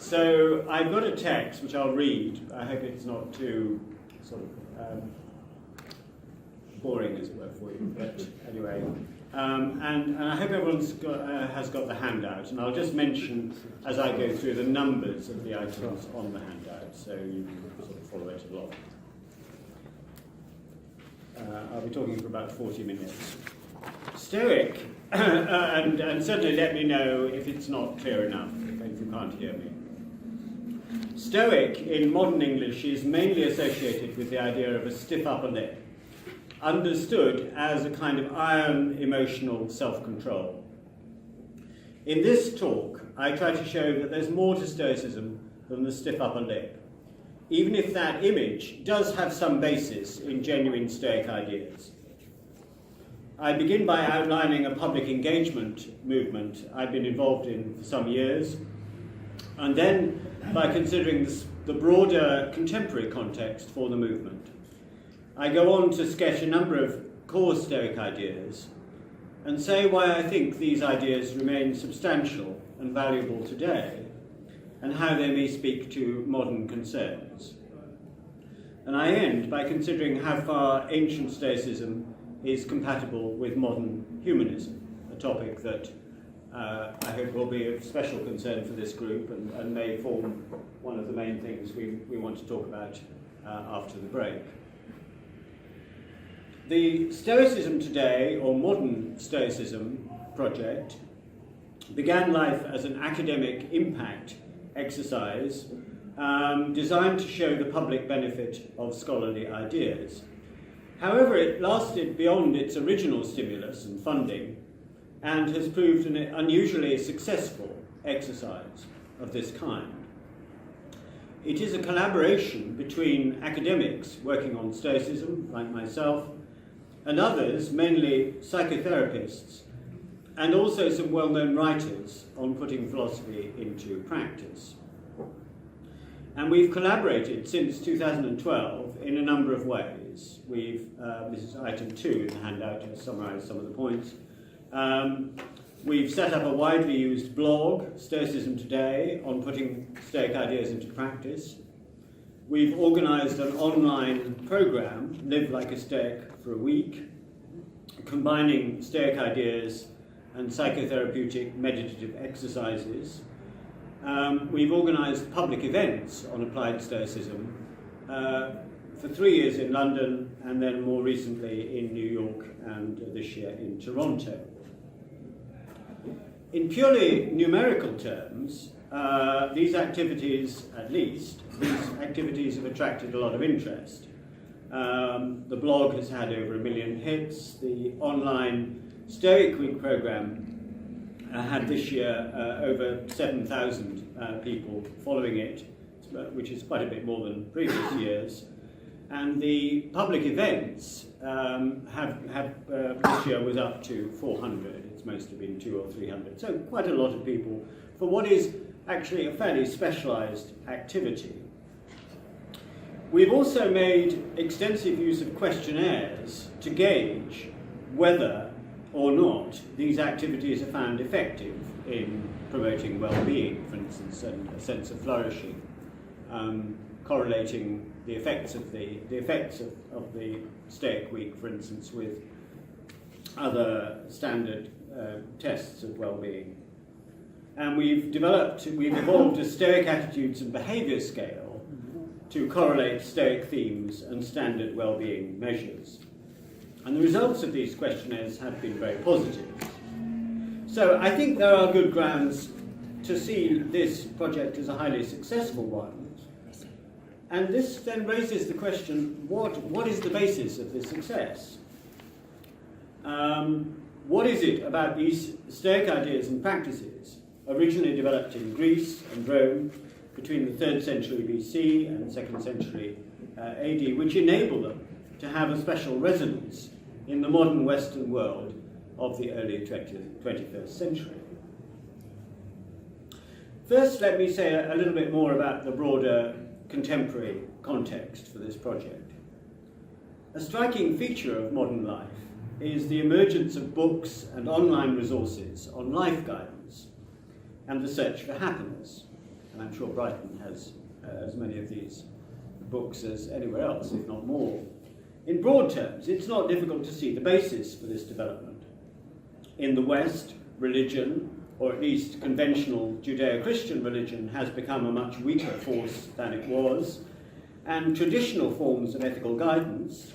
So I've got a text which I'll read. I hope it's not too sort of boring, as it were, for you. But anyway, and I hope everyone's has got the handout. And I'll just mention as I go through the numbers of the items on the handout, so you can sort of follow it along. I'll be talking for about 40 minutes. Stoic, and certainly let me know if it's not clear enough, if you can't hear me. Stoic in modern English is mainly associated with the idea of a stiff upper lip, understood as a kind of iron emotional self-control. In this talk, I try to show that there's more to Stoicism than the stiff upper lip, even if that image does have some basis in genuine Stoic ideas. I begin by outlining a public engagement movement I've been involved in for some years, and then by considering the broader contemporary context for the movement. I go on to sketch a number of core Stoic ideas and say why I think these ideas remain substantial and valuable today, and how they may speak to modern concerns. And I end by considering how far ancient Stoicism is compatible with modern humanism, a topic that I hope will be of special concern for this group and may form one of the main things we want to talk about after the break. The Stoicism Today, or Modern Stoicism project, began life as an academic impact exercise designed to show the public benefit of scholarly ideas. However, it lasted beyond its original stimulus and funding and has proved an unusually successful exercise of this kind. It is a collaboration between academics working on Stoicism, like myself, and others, mainly psychotherapists, and also some well-known writers on putting philosophy into practice. And we've collaborated since 2012 in a number of ways. This is item 2 in the handout to summarise some of the points. We've set up a widely used blog, Stoicism Today, on putting Stoic ideas into practice. We've organised an online programme, Live Like a Stoic for a Week, combining Stoic ideas and psychotherapeutic meditative exercises. We've organised public events on applied Stoicism for 3 years in London, and then more recently in New York, and this year in Toronto. In purely numerical terms, these activities have attracted a lot of interest. The blog has had over 1 million hits. The online Stoic Week programme had this year over 7,000 people following it, which is quite a bit more than previous years. And the public events this year was up to 400. It's mostly been 200 or 300. So quite a lot of people for what is actually a fairly specialised activity. We've also made extensive use of questionnaires to gauge whether or not these activities are found effective in promoting well-being, for instance, and a sense of flourishing, correlating the effects of the Stoic Week, for instance, with other standard tests of well-being. And we've evolved a Stoic attitudes and behaviour scale to correlate Stoic themes and standard well-being measures. And the results of these questionnaires have been very positive. So I think there are good grounds to see this project as a highly successful one. And this then raises the question, what is the basis of this success? What is it about these Stoic ideas and practices, originally developed in Greece and Rome between the 3rd century BC and 2nd century AD, which enable them to have a special resonance in the modern Western world of the early 21st century? First, let me say a little bit more about the broader contemporary context for this project. A striking feature of modern life is the emergence of books and online resources on life guidance and the search for happiness. and I'm sure Brighton has as many of these books as anywhere else, if not more. In broad terms, it's not difficult to see the basis for this development. In the West, religion, or at least conventional Judeo-Christian religion, has become a much weaker force than it was, and traditional forms of ethical guidance,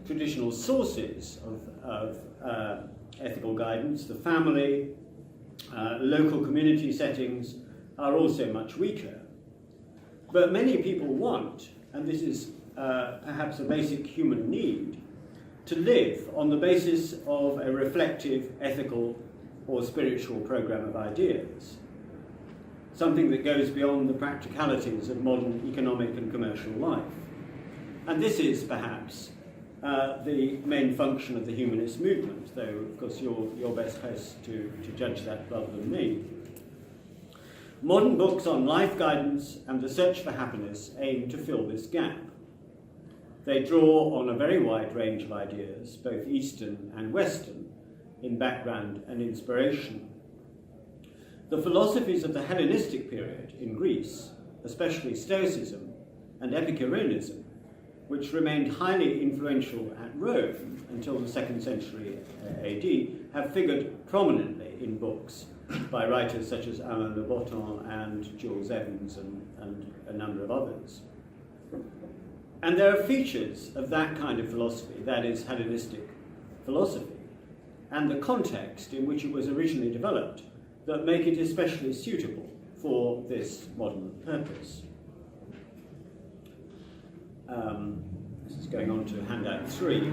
traditional sources of ethical guidance, the family, local community settings, are also much weaker. But many people want, and this is perhaps a basic human need, to live on the basis of a reflective, ethical, or spiritual program of ideas, something that goes beyond the practicalities of modern economic and commercial life. And this is perhaps the main function of the humanist movement, though of course you're best placed to judge that rather than me. Modern books on life guidance and the search for happiness aim to fill this gap. They draw on a very wide range of ideas, both Eastern and Western, in background and inspiration. The philosophies of the Hellenistic period in Greece, especially Stoicism and Epicureanism, which remained highly influential at Rome until the 2nd century AD, have figured prominently in books by writers such as Alain de Botton and Jules Evans and a number of others. And there are features of that kind of philosophy, that is Hellenistic philosophy, and the context in which it was originally developed, that make it especially suitable for this modern purpose. This is going on to handout 3.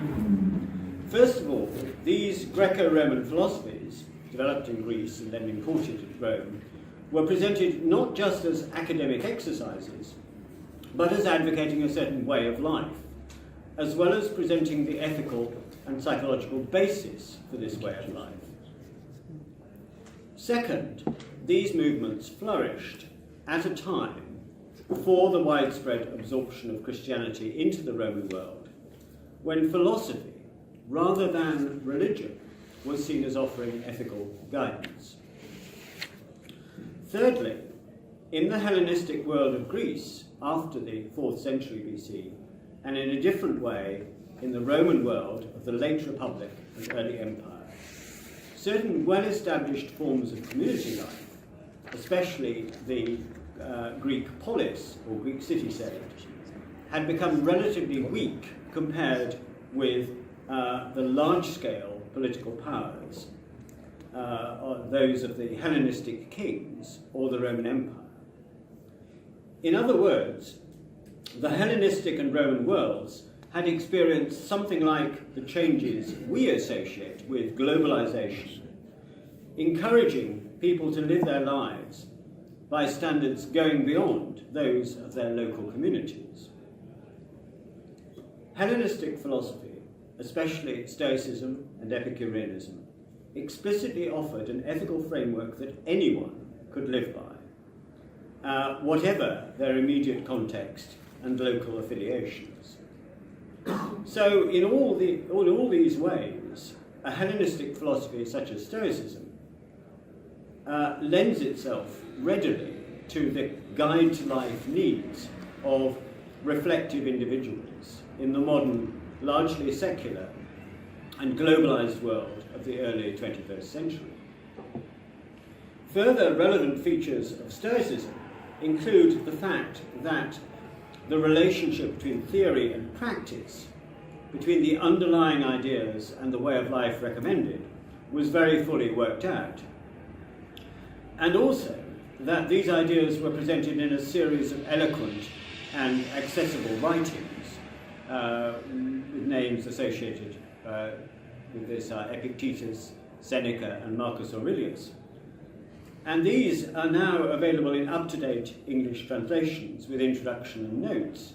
First of all, these Greco-Roman philosophies, developed in Greece and then imported to Rome, were presented not just as academic exercises, but as advocating a certain way of life, as well as presenting the ethical and psychological basis for this way of life. Second, these movements flourished at a time before the widespread absorption of Christianity into the Roman world, when philosophy, rather than religion, was seen as offering ethical guidance. Thirdly, in the Hellenistic world of Greece after the 4th century BC, and in a different way in the Roman world of the late Republic and early Empire, certain well-established forms of community life, especially the Greek polis, or Greek city-state, had become relatively weak compared with the large-scale political powers, those of the Hellenistic kings or the Roman Empire. In other words, the Hellenistic and Roman worlds had experienced something like the changes we associate with globalization, encouraging people to live their lives by standards going beyond those of their local communities. Hellenistic philosophy, especially Stoicism and Epicureanism, explicitly offered an ethical framework that anyone could live by, whatever their immediate context and local affiliations. So in all these ways, a Hellenistic philosophy such as Stoicism lends itself readily to the guide to life needs of reflective individuals in the modern, largely secular and globalized world of the early 21st century. Further relevant features of Stoicism include the fact that the relationship between theory and practice, between the underlying ideas and the way of life recommended, was very fully worked out. And also that these ideas were presented in a series of eloquent and accessible writings, with names associated with this are Epictetus, Seneca, and Marcus Aurelius. And these are now available in up-to-date English translations with introduction and notes,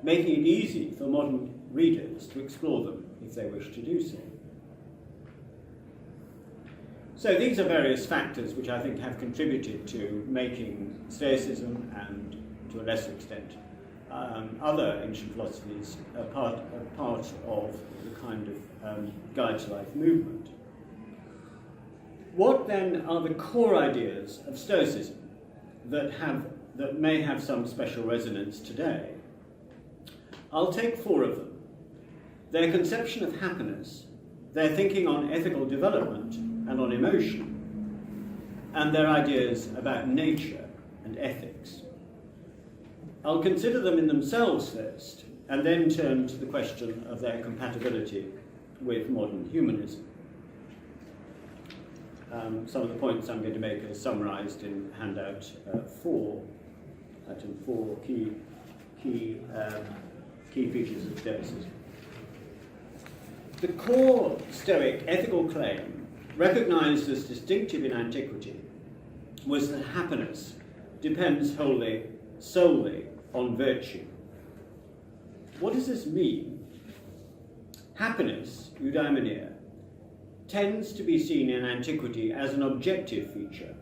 making it easy for modern readers to explore them if they wish to do so. So these are various factors which I think have contributed to making Stoicism and, to a lesser extent, other ancient philosophies a part of the kind of guide to life movement. What then are the core ideas of Stoicism that have that may have some special resonance today. I'll take 4 of them. Their conception of happiness, their thinking on ethical development and on emotion, and their ideas about nature and ethics. I'll consider them in themselves first, and then turn to the question of their compatibility with modern humanism. Some of the points I'm going to make are summarised in handout 4, item 4, key features of Stoicism. The core Stoic ethical claim, recognised as distinctive in antiquity, was that happiness depends solely on virtue. What does this mean? Happiness, eudaimonia, tends to be seen in antiquity as an objective feature,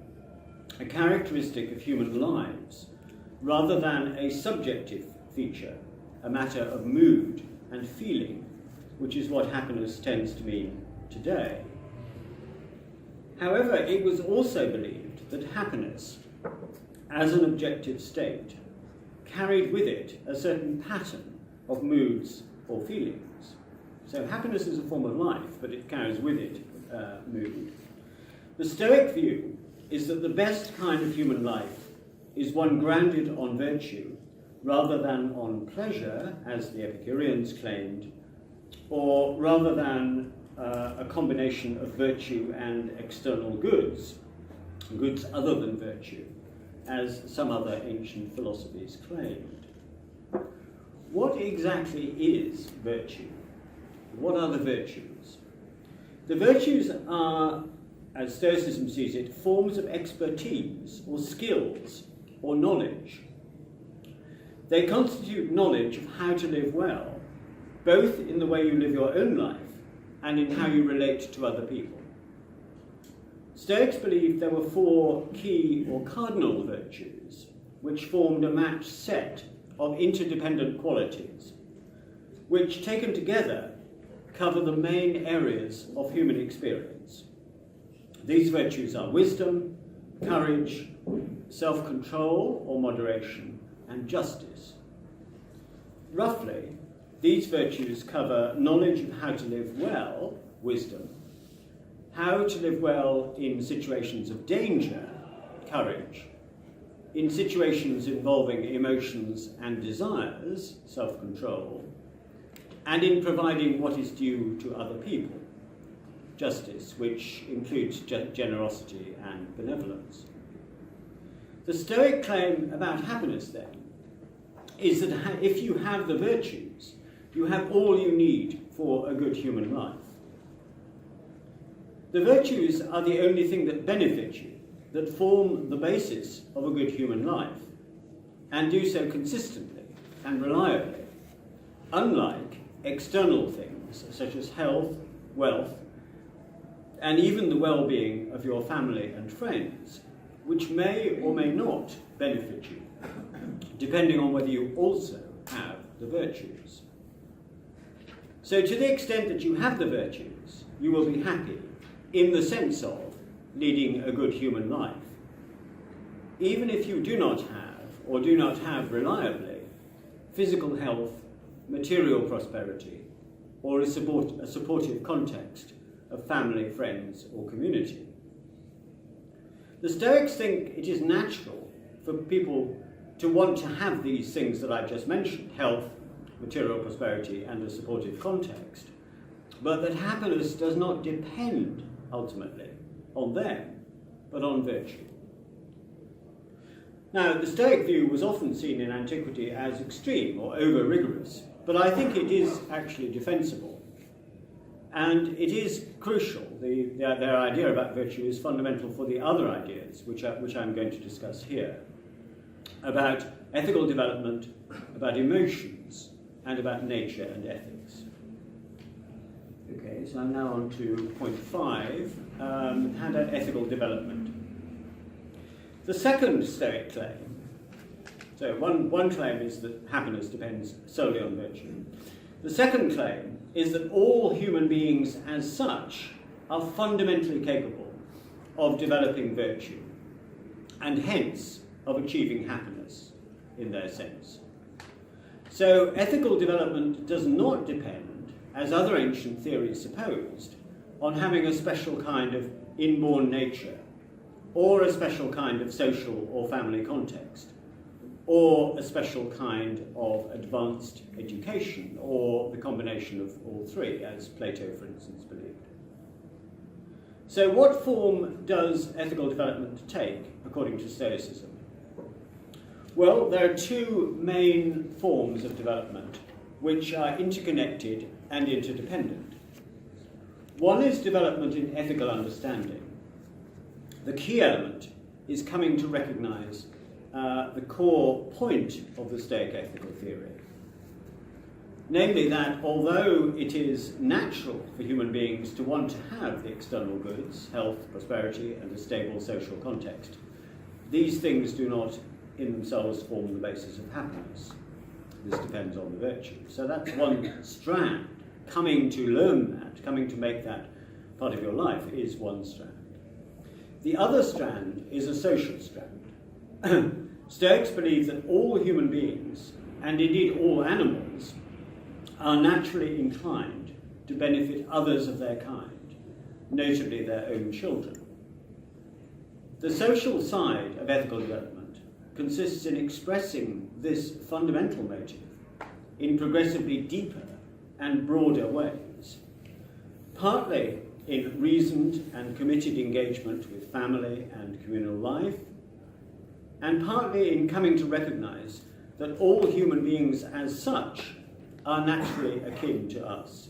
a characteristic of human lives, rather than a subjective feature, a matter of mood and feeling, which is what happiness tends to mean today. However, it was also believed that happiness, as an objective state, carried with it a certain pattern of moods or feelings. So happiness is a form of life, but it carries with it mood. The Stoic view is that the best kind of human life is one grounded on virtue rather than on pleasure, as the Epicureans claimed, or rather than a combination of virtue and external goods other than virtue, as some other ancient philosophies claimed. What exactly is virtue? What are the virtues? The virtues are, as Stoicism sees it, forms of expertise or skills or knowledge. They constitute knowledge of how to live well, both in the way you live your own life and in how you relate to other people. Stoics believed there were 4 key or cardinal virtues, which formed a matched set of interdependent qualities, which, taken together, cover the main areas of human experience. These virtues are wisdom, courage, self-control or moderation, and justice. Roughly, these virtues cover knowledge of how to live well, wisdom, how to live well in situations of danger, courage, in situations involving emotions and desires, self-control, and in providing what is due to other people, justice, which includes generosity and benevolence. The Stoic claim about happiness, then, is that if you have the virtues, you have all you need for a good human life. The virtues are the only thing that benefit you, that form the basis of a good human life, and do so consistently and reliably, unlike external things such as health, wealth, and even the well-being of your family and friends, which may or may not benefit you, depending on whether you also have the virtues. So to the extent that you have the virtues, you will be happy in the sense of leading a good human life. Even if you do not have, or do not have reliably, physical health, material prosperity, or a supportive context of family, friends, or community. The Stoics think it is natural for people to want to have these things that I've just mentioned, health, material prosperity, and a supportive context, but that happiness does not depend, ultimately, on them, but on virtue. Now, the Stoic view was often seen in antiquity as extreme or over-rigorous, but I think it is actually defensible. And it is crucial. Their idea about virtue is fundamental for the other ideas, which I'm going to discuss here, about ethical development, about emotions, and about nature and ethics. Okay, so I'm now on to point 5, handout ethical development. The second Stoic claim, so one claim is that happiness depends solely on virtue. The second claim is that all human beings as such are fundamentally capable of developing virtue, and hence of achieving happiness in their sense. So ethical development does not depend, as other ancient theories supposed, on having a special kind of inborn nature, or a special kind of social or family context, or a special kind of advanced education, or the combination of all three, as Plato, for instance, believed. So what form does ethical development take, according to Stoicism? Well, there are two main forms of development which are interconnected and interdependent. One is development in ethical understanding. The key element is coming to recognize the core point of the Stoic ethical theory. Namely that although it is natural for human beings to want to have the external goods, health, prosperity, and a stable social context, these things do not in themselves form the basis of happiness. This depends on the virtue. So that's one strand. Coming to learn that, coming to make that part of your life is one strand. The other strand is a social strand. Stoics believe that all human beings, and indeed all animals, are naturally inclined to benefit others of their kind, notably their own children. The social side of ethical development consists in expressing this fundamental motive in progressively deeper and broader ways, partly in reasoned and committed engagement with family and communal life, and partly in coming to recognize that all human beings as such are naturally akin to us.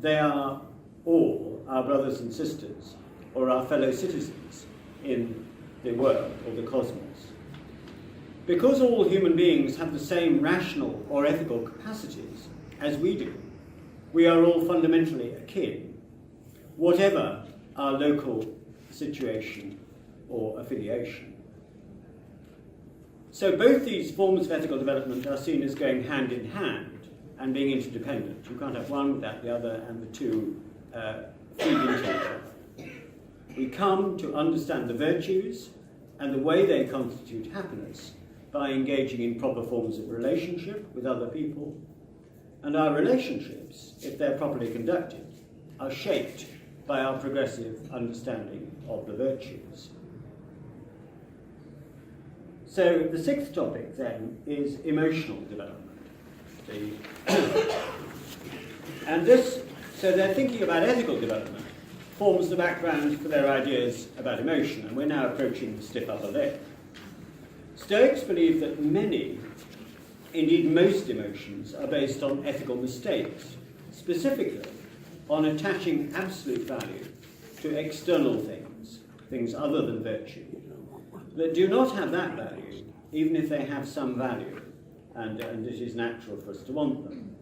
They are all our brothers and sisters, or our fellow citizens in the world or the cosmos. Because all human beings have the same rational or ethical capacities as we do, we are all fundamentally akin, whatever our local situation or affiliation. So both these forms of ethical development are seen as going hand in hand and being interdependent. You can't have one without the other, and the two feed into each other. We come to understand the virtues and the way they constitute happiness by engaging in proper forms of relationship with other people, and our relationships, if they're properly conducted, are shaped by our progressive understanding of the virtues. So the sixth topic then is emotional development. And this, so they're thinking about ethical development, forms the background for their ideas about emotion, and we're now approaching the stiff upper lip. Stoics believe that many, indeed most emotions, are based on ethical mistakes, specifically on attaching absolute value to external things, things other than virtue, that do not have that value, even if they have some value, and it is natural for us to want them.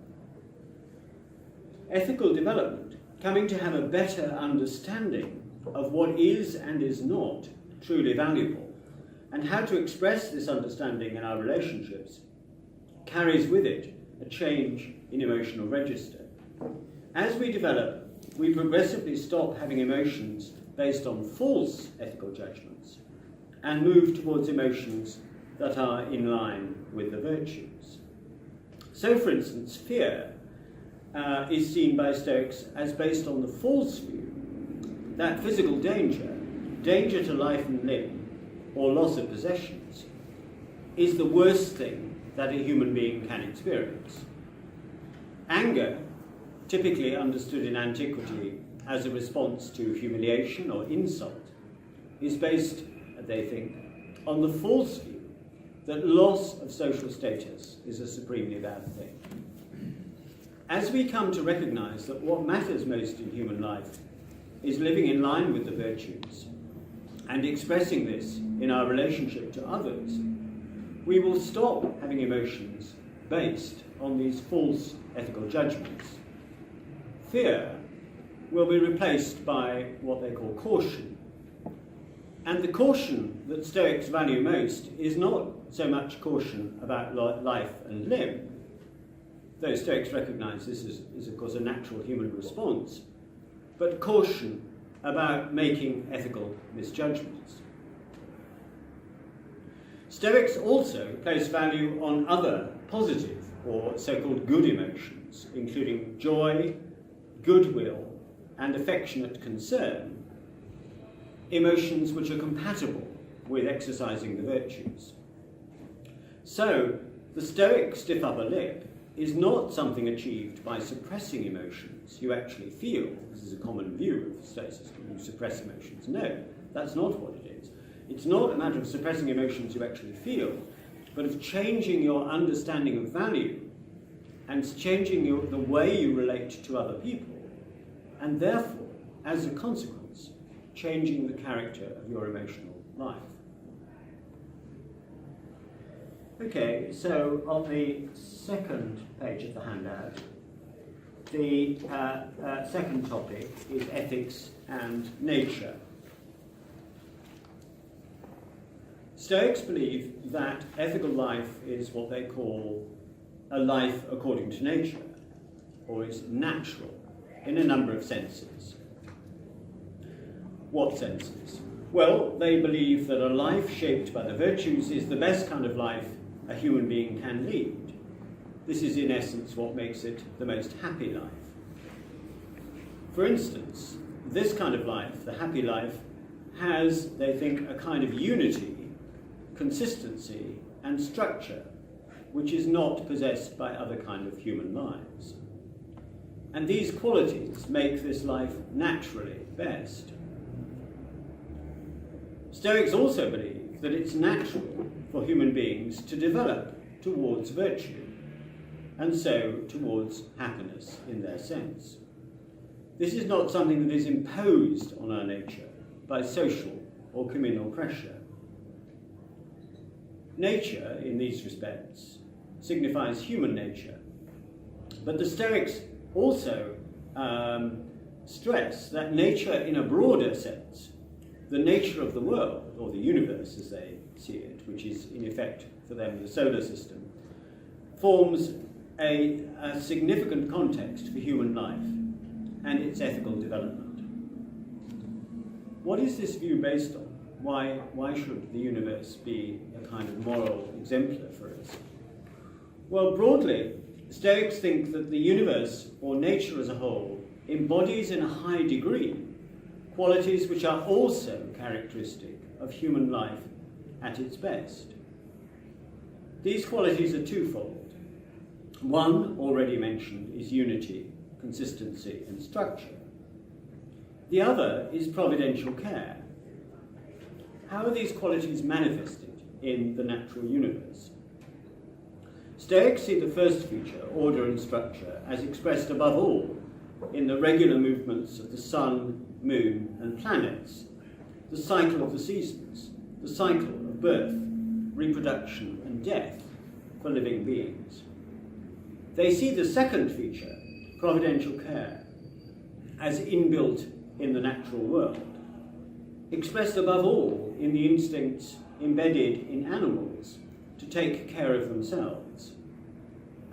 Ethical development, coming to have a better understanding of what is and is not truly valuable, and how to express this understanding in our relationships, carries with it a change in emotional register. As we develop, we progressively stop having emotions based on false ethical judgments and move towards emotions that are in line with the virtues. So, for instance, fear is seen by Stoics as based on the false view that physical danger, danger to life and limb, or loss of possessions, is the worst thing that a human being can experience. Anger, typically understood in antiquity as a response to humiliation or insult, is based, they think, on the false view that loss of social status is a supremely bad thing. As we come to recognize that what matters most in human life is living in line with the virtues and expressing this in our relationship to others, we will stop having emotions based on these false ethical judgments. Fear will be replaced by what they call caution. And the caution that Stoics value most is not so much caution about life and limb, though Stoics recognize this is of course a natural human response, but caution about making ethical misjudgments. Stoics also place value on other positive or so-called good emotions, including joy, goodwill, and affectionate concern, emotions which are compatible with exercising the virtues. So, the Stoic stiff upper lip is not something achieved by suppressing emotions you actually feel. This is a common view of Stoicism, you suppress emotions. No, that's not what it is. It's not a matter of suppressing emotions you actually feel, but of changing your understanding of value and changing the way you relate to other people, and therefore, as a consequence, changing the character of your emotional life. Okay, so on the second page of the handout, the second topic is ethics and nature. Stoics believe that ethical life is what they call a life according to nature, or is natural, in a number of senses. What senses? Well, they believe that a life shaped by the virtues is the best kind of life a human being can lead. This is in essence what makes it the most happy life. For instance, this kind of life, the happy life, has, they think, a kind of unity, consistency, and structure, which is not possessed by other kind of human lives. And these qualities make this life naturally best. Stoics also believe that it's natural for human beings to develop towards virtue, and so towards happiness in their sense. This is not something that is imposed on our nature by social or communal pressure. Nature, in these respects, signifies human nature, but the Stoics also stress that nature in a broader sense, the nature of the world, or the universe as they see it, which is in effect for them the solar system, forms a significant context for human life and its ethical development. What is this view based on? Why should the universe be a kind of moral exemplar for us? Well, broadly, Stoics think that the universe, or nature as a whole, embodies in a high degree qualities which are also characteristic of human life at its best. These qualities are twofold. One, already mentioned, is unity, consistency, and structure. The other is providential care. How are these qualities manifested in the natural universe? Stoics see the first feature, order and structure, as expressed above all in the regular movements of the sun, moon, and planets, the cycle of the seasons, the cycle of birth, reproduction, and death for living beings. They see the second feature, providential care, as inbuilt in the natural world, expressed above all in the instincts embedded in animals to take care of themselves,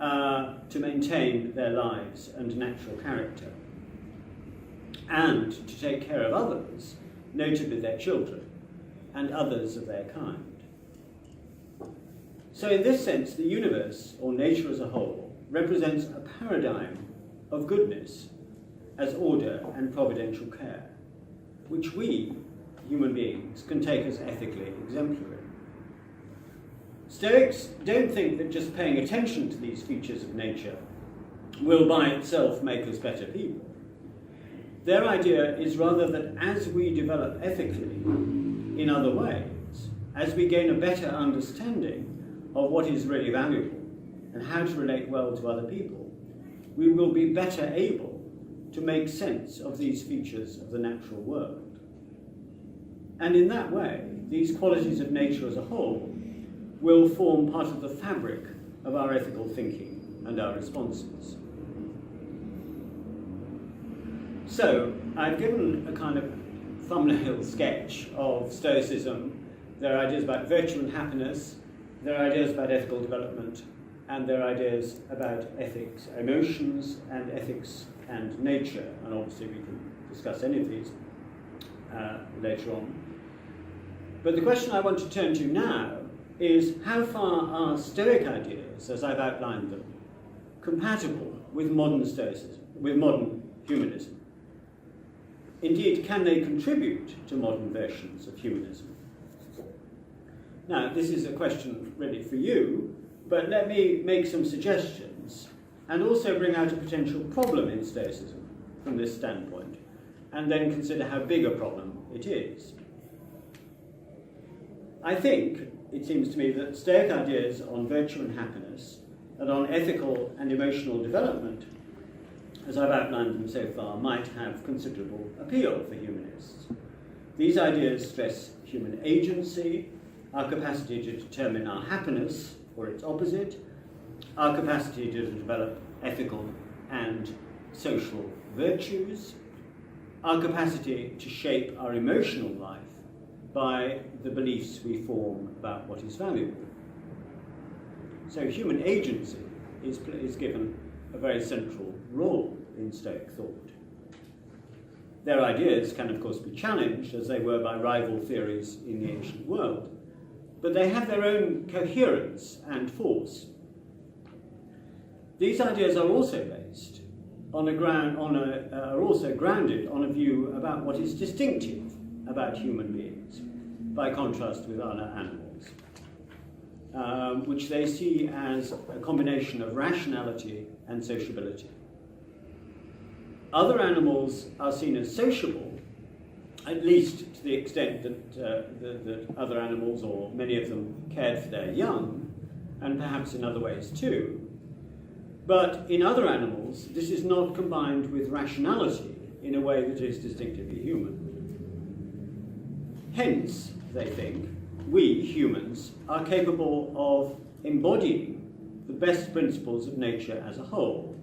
to maintain their lives and natural character, and to take care of others, notably their children, and others of their kind. So in this sense, the universe, or nature as a whole, represents a paradigm of goodness as order and providential care, which we, human beings, can take as ethically exemplary. Stoics don't think that just paying attention to these features of nature will by itself make us better people. Their idea is rather that as we develop ethically in other ways, as we gain a better understanding of what is really valuable and how to relate well to other people, we will be better able to make sense of these features of the natural world. And in that way, these qualities of nature as a whole will form part of the fabric of our ethical thinking and our responses. So, I've given a kind of thumbnail sketch of Stoicism, their ideas about virtue and happiness, their ideas about ethical development, and their ideas about ethics, emotions, and ethics and nature. And obviously we can discuss any of these later on. But the question I want to turn to now is how far are Stoic ideas, as I've outlined them, compatible with modern Stoicism, with modern humanism? Indeed, can they contribute to modern versions of humanism? Now, this is a question really for you, but let me make some suggestions and also bring out a potential problem in Stoicism from this standpoint, and then consider how big a problem it is. I think, it seems to me, that Stoic ideas on virtue and happiness and on ethical and emotional development, as I've outlined them so far, might have considerable appeal for humanists. These ideas stress human agency, our capacity to determine our happiness or its opposite, our capacity to develop ethical and social virtues, our capacity to shape our emotional life by the beliefs we form about what is valuable. So human agency is given a very central role in Stoic thought. Their ideas can, of course, be challenged, as they were by rival theories in the ancient world, but they have their own coherence and force. These ideas are also based are also grounded on a view about what is distinctive about human beings, by contrast with other animals, which they see as a combination of rationality and sociability. Other animals are seen as sociable, at least to the extent that other animals, or many of them, cared for their young, and perhaps in other ways too. But in other animals, this is not combined with rationality in a way that is distinctively human. Hence, they think, we, humans, are capable of embodying the best principles of nature as a whole,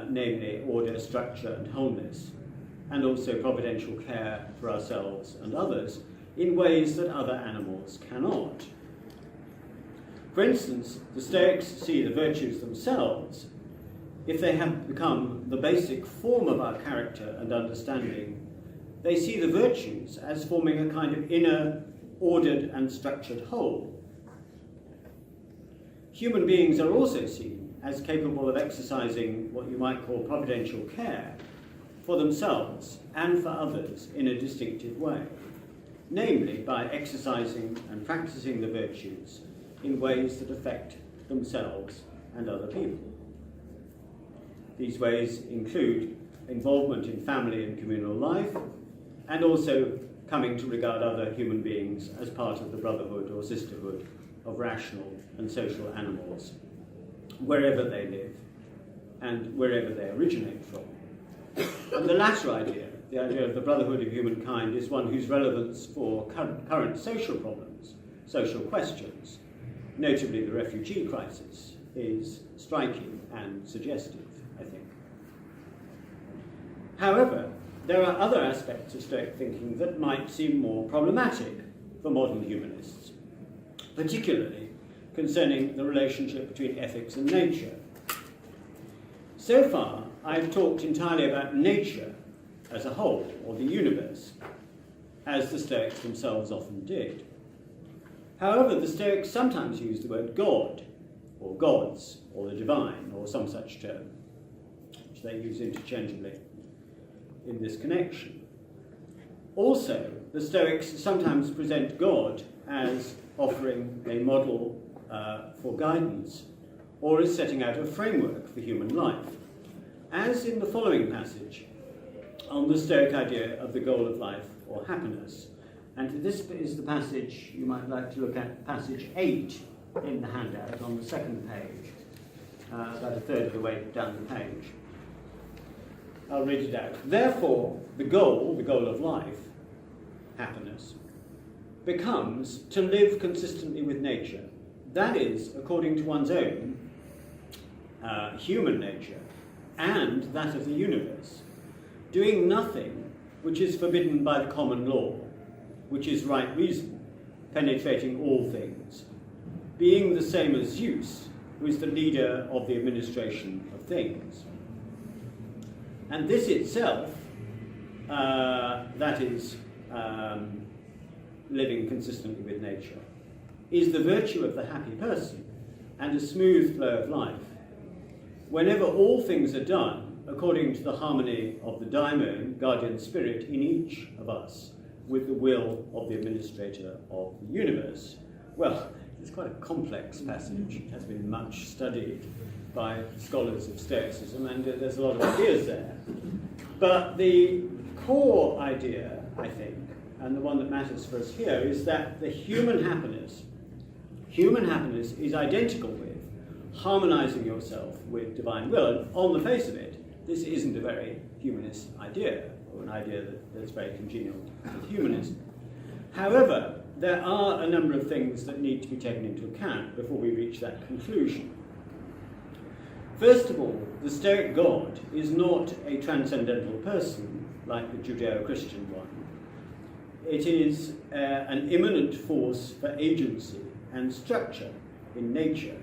namely order, structure, and wholeness, and also providential care for ourselves and others, in ways that other animals cannot. For instance, the Stoics see the virtues themselves, if they have become the basic form of our character and understanding, they see the virtues as forming a kind of inner, ordered and structured whole. Human beings are also seen as capable of exercising what you might call providential care for themselves and for others in a distinctive way, namely by exercising and practicing the virtues in ways that affect themselves and other people. These ways include involvement in family and communal life, and also coming to regard other human beings as part of the brotherhood or sisterhood of rational and social animals, wherever they live and wherever they originate from. And the latter idea, the idea of the brotherhood of humankind, is one whose relevance for current social problems, social questions, notably the refugee crisis, is striking and suggestive, I think. However, there are other aspects of Stoic thinking that might seem more problematic for modern humanists, particularly concerning the relationship between ethics and nature. So far, I've talked entirely about nature as a whole, or the universe, as the Stoics themselves often did. However, the Stoics sometimes use the word God, or gods, or the divine, or some such term, which they use interchangeably in this connection. Also, the Stoics sometimes present God as offering a model for guidance, or as setting out a framework for human life, as in the following passage on the Stoic idea of the goal of life or happiness. And this is the passage you might like to look at, passage 8 in the handout on the second page, about a third of the way down the page. I'll read it out. Therefore, the goal of life, happiness, becomes to live consistently with nature. That is, according to one's own human nature and that of the universe, doing nothing which is forbidden by the common law, which is right reason, penetrating all things, being the same as Zeus, who is the leader of the administration of things. And this itself, that is, living consistently with nature, is the virtue of the happy person and a smooth flow of life. Whenever all things are done according to the harmony of the daimon, guardian spirit, in each of us, with the will of the administrator of the universe. Well, it's quite a complex passage. It has been much studied by scholars of Stoicism, and there's a lot of ideas there. But the core idea, I think, and the one that matters for us here, is that the human happiness is identical with harmonizing yourself with divine will. And on the face of it, this isn't a very humanist idea, or an idea that's very congenial with humanism. However, there are a number of things that need to be taken into account before we reach that conclusion. First of all, the Stoic God is not a transcendental person like the Judeo-Christian one. It is an immanent force for agency and structure in nature,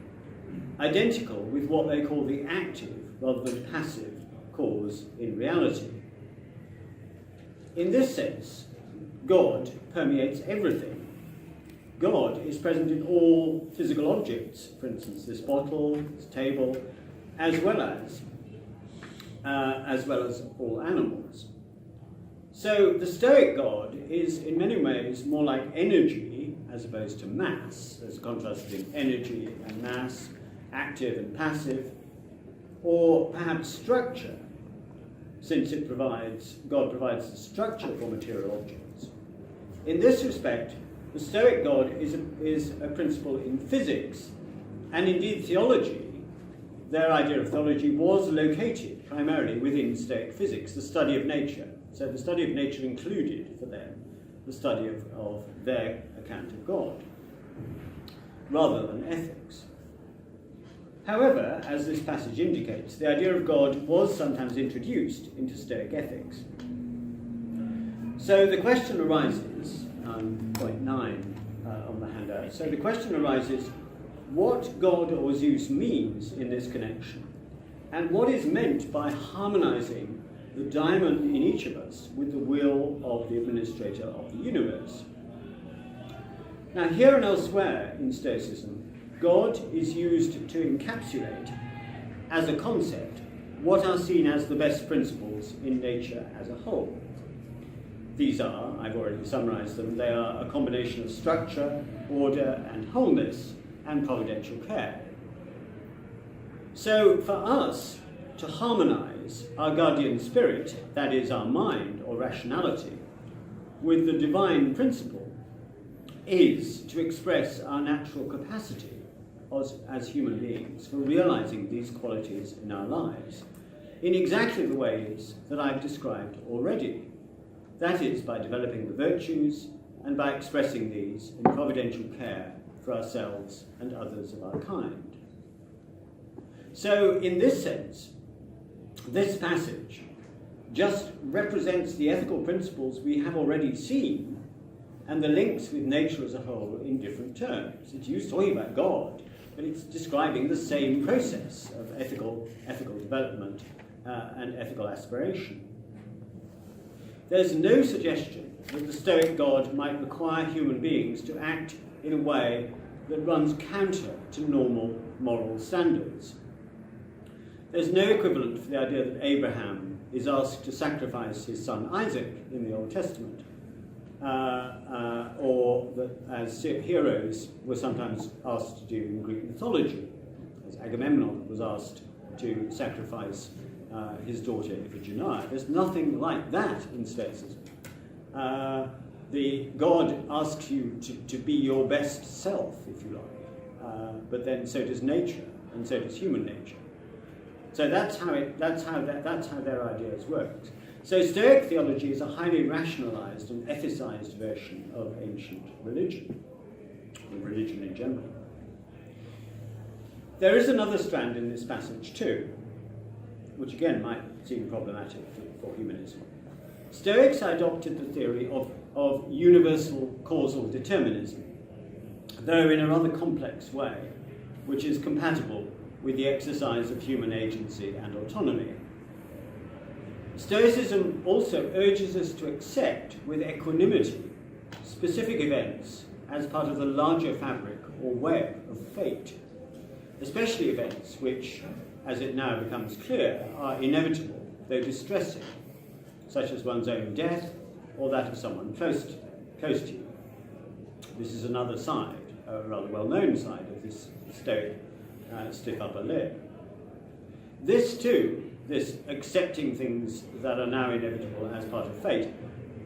identical with what they call the active rather than passive cause in reality. In this sense, God permeates everything. God is present in all physical objects, for instance, this bottle, this table, as well as all animals. So the Stoic God is in many ways more like energy as opposed to mass. There's a contrast between energy and mass, active and passive, or perhaps structure, since God provides the structure for material objects. In this respect, the Stoic God is a principle in physics, and indeed theology. Their idea of theology was located primarily within Stoic physics, the study of nature. So the study of nature included, for them, the study of their account of God, rather than ethics. However, as this passage indicates, the idea of God was sometimes introduced into Stoic ethics. So the question arises, point 9 on the handout, so the question arises, what God or Zeus means in this connection, and what is meant by harmonizing the daimon in each of us with the will of the administrator of the universe. Now, here and elsewhere in Stoicism, God is used to encapsulate, as a concept, what are seen as the best principles in nature as a whole. These are, I've already summarized them, they are a combination of structure, order, and wholeness, and providential care. So for us to harmonize our guardian spirit, that is our mind or rationality, with the divine principle is to express our natural capacity as human beings for realizing these qualities in our lives in exactly the ways that I've described already. That is, by developing the virtues and by expressing these in providential care for ourselves and others of our kind. So, in this sense, this passage just represents the ethical principles we have already seen and the links with nature as a whole in different terms. It's used talking about God, but it's describing the same process of ethical development and ethical aspiration. There's no suggestion that the Stoic God might require human beings to act in a way that runs counter to normal moral standards. There's no equivalent for the idea that Abraham is asked to sacrifice his son Isaac in the Old Testament, or that as heroes were sometimes asked to do in Greek mythology, as Agamemnon was asked to sacrifice his daughter Iphigenia. There's nothing like that in Stoicism. The God asks you to be your best self, if you like, but then so does nature, and so does human nature. So that's how their ideas worked. So Stoic theology is a highly rationalized and ethicized version of ancient religion, or religion in general. There is another strand in this passage too, which again might seem problematic for humanism. Stoics adopted the theory of universal causal determinism, though in a rather complex way, which is compatible with the exercise of human agency and autonomy. Stoicism also urges us to accept with equanimity specific events as part of the larger fabric or web of fate, especially events which, as it now becomes clear, are inevitable, though distressing, such as one's own death or that of someone close to you. This is another side, a rather well-known side of this Stoic stiff upper lip. This too, this accepting things that are now inevitable as part of fate,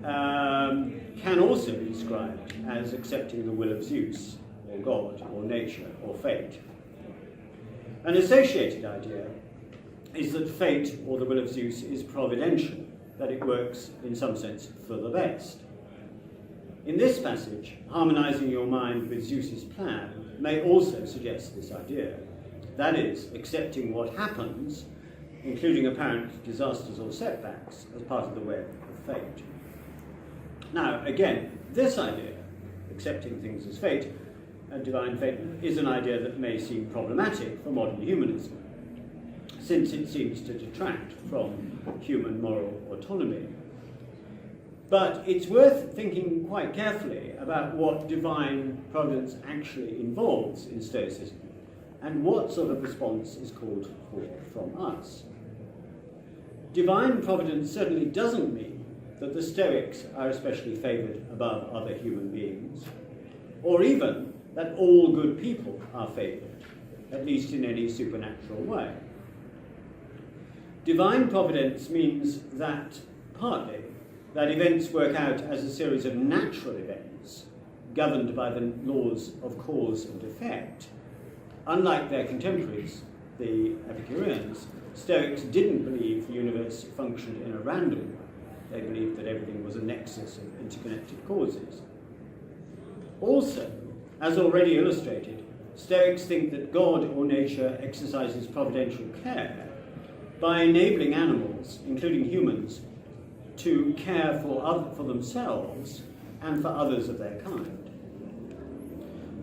can also be described as accepting the will of Zeus, or God, or nature, or fate. An associated idea is that fate, or the will of Zeus, is providential, that it works, in some sense, for the best. In this passage, harmonizing your mind with Zeus's plan may also suggest this idea. That is, accepting what happens, including apparent disasters or setbacks, as part of the web of fate. Now, again, this idea, accepting things as fate, and divine fate, is an idea that may seem problematic for modern humanism, since it seems to detract from human moral autonomy. But it's worth thinking quite carefully about what divine providence actually involves in Stoicism, and what sort of response is called for from us. Divine providence certainly doesn't mean that the Stoics are especially favoured above other human beings, or even that all good people are favoured, at least in any supernatural way. Divine providence means that, partly, that events work out as a series of natural events governed by the laws of cause and effect. Unlike their contemporaries, the Epicureans, Stoics didn't believe the universe functioned in a random way. They believed that everything was a nexus of interconnected causes. Also, as already illustrated, Stoics think that God or nature exercises providential care by enabling animals, including humans, to care for themselves and for others of their kind.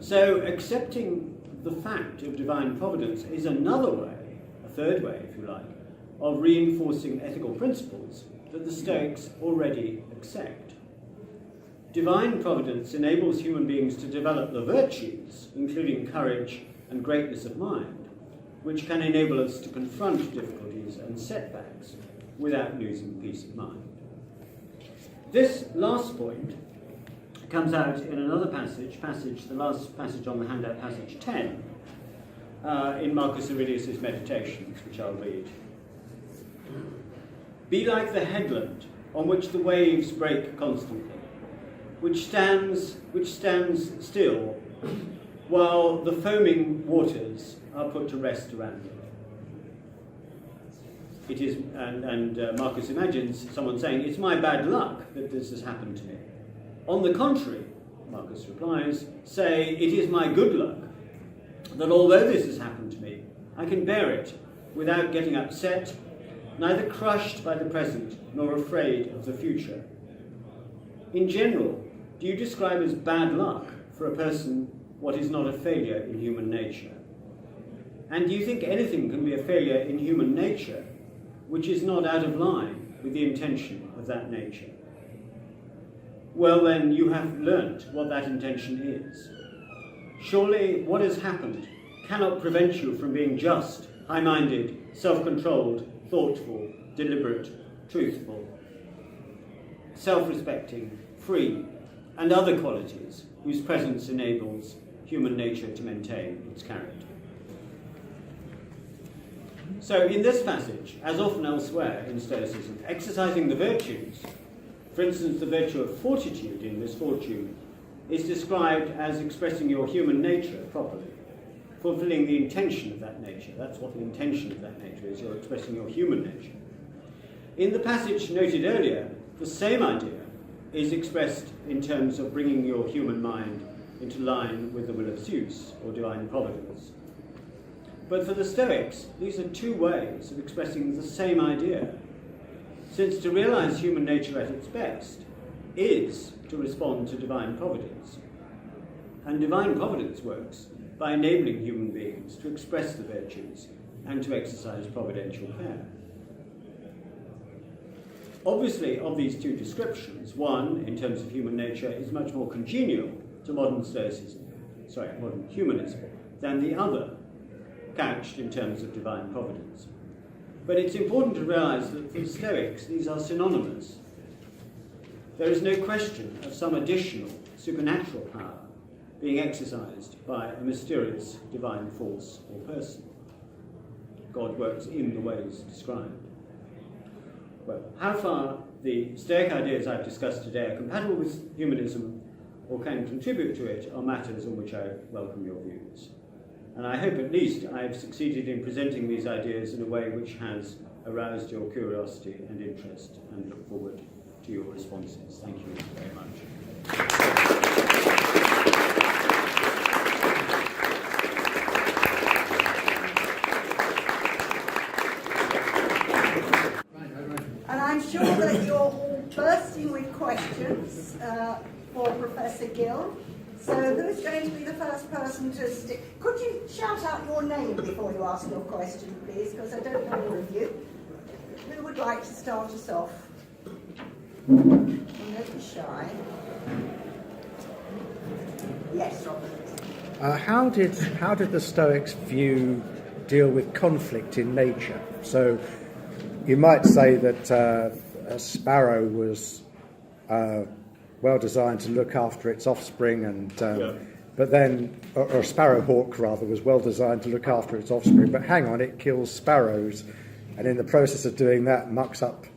So accepting the fact of divine providence is another way, a third way if you like, of reinforcing ethical principles that the Stoics already accept. Divine providence enables human beings to develop the virtues, including courage and greatness of mind, which can enable us to confront difficulties and setbacks without losing peace of mind. This last point comes out in another passage, the last passage on the handout, passage 10, in Marcus Aurelius' Meditations, which I'll read. Be like the headland on which the waves break constantly, which stands still while the foaming waters are put to rest around it. It is, and Marcus imagines someone saying, it's my bad luck that this has happened to me. On the contrary, Marcus replies, say, it is my good luck that although this has happened to me, I can bear it without getting upset, neither crushed by the present nor afraid of the future. In general, do you describe as bad luck for a person what is not a failure in human nature? And do you think anything can be a failure in human nature which is not out of line with the intention of that nature? Well then, you have learnt what that intention is. Surely what has happened cannot prevent you from being just, high-minded, self-controlled, thoughtful, deliberate, truthful, self-respecting, free, and other qualities whose presence enables human nature to maintain its character. So in this passage, as often elsewhere in Stoicism, exercising the virtues, for instance the virtue of fortitude in misfortune, is described as expressing your human nature properly, fulfilling the intention of that nature. That's what the intention of that nature is. You're expressing your human nature. In the passage noted earlier, the same idea is expressed in terms of bringing your human mind into line with the will of Zeus, or divine providence. But for the Stoics, these are two ways of expressing the same idea, since to realize human nature at its best is to respond to divine providence. And divine providence works by enabling human beings to express the virtues and to exercise providential care. obviously, of these two descriptions, one, in terms of human nature, is much more congenial to modern humanism, than the other, couched in terms of divine providence. But it's important to realise that for the Stoics, these are synonymous. There is no question of some additional supernatural power being exercised by a mysterious divine force or person. God works in the ways described. Well, how far the Stoic ideas I've discussed today are compatible with humanism or can contribute to it are matters on which I welcome your views. And I hope at least I've succeeded in presenting these ideas in a way which has aroused your curiosity and interest, and look forward to your responses. Thank you very much. And I'm sure that you're all bursting with questions for Professor Gill. So who's going to be the first person to stick? Could you shout out your name before you ask your question, please? Because I don't know all of you. Who would like to start us off? Don't be shy. Yes, Robert. How did the Stoics deal with conflict in nature? So you might say that a sparrow was well designed to look after its offspring, and but then, or a sparrowhawk rather, was well designed to look after its offspring. But hang on, it kills sparrows, and in the process of doing that, mucks up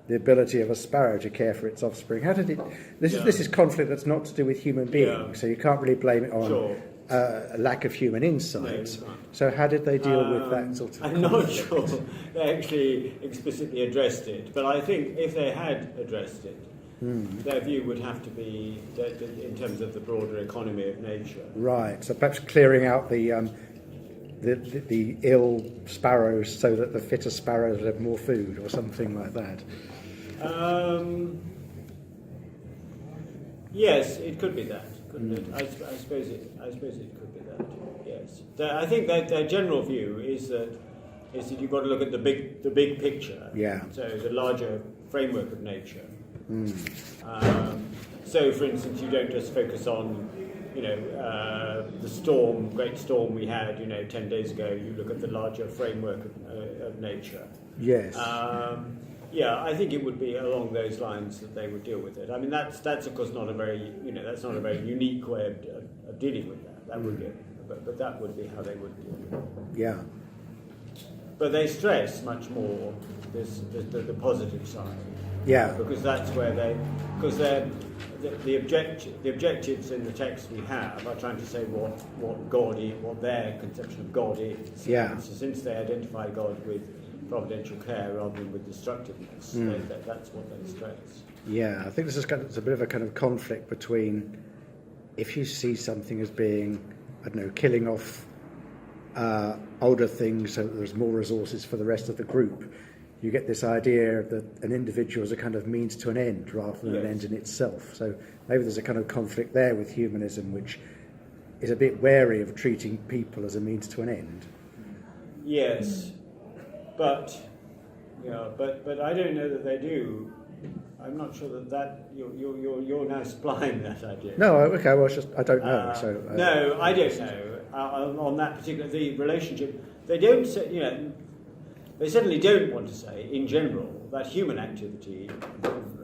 the ability of a sparrow to care for its offspring. How did it? This is conflict that's not to do with human beings, so you can't really blame it on a lack of human insight. No, so how did they deal with that sort of? I'm not sure they actually explicitly addressed it, but I think if they had addressed it, their view would have to be in terms of the broader economy of nature. Right. So perhaps clearing out the ill sparrows so that the fitter sparrows would have more food, or something like that. Yes, it could be that, couldn't it? I suppose it could be that. Yes. I think that their general view is that you've got to look at the big picture. Yeah. So the larger framework of nature. So, for instance, you don't just focus on, the great storm we had, 10 days ago. You look at the larger framework of nature. Yes. I think it would be along those lines that they would deal with it. I mean, that's of course not a very, that's not a very unique way of dealing with that. That would be, but that would be how they would deal with it. Yeah. But they stress much more the positive side. Yeah. Because that's where the objectives in the text we have are trying to say what God is, what their conception of God is. Yeah. So since they identify God with providential care rather than with destructiveness, that's what they stress. Yeah, I think this is it's a bit of a kind of conflict between, if you see something as being, I don't know, killing off older things so that there's more resources for the rest of the group, you get this idea that an individual is a kind of means to an end rather than an end in itself. So maybe there's a kind of conflict there with humanism, which is a bit wary of treating people as a means to an end. Yes, but I don't know that they do. I'm not sure that you're now supplying that idea. No, okay. Well, it's just I don't know. No, I don't know. On that particular the relationship, they don't say. They certainly don't want to say, in general, that human activity,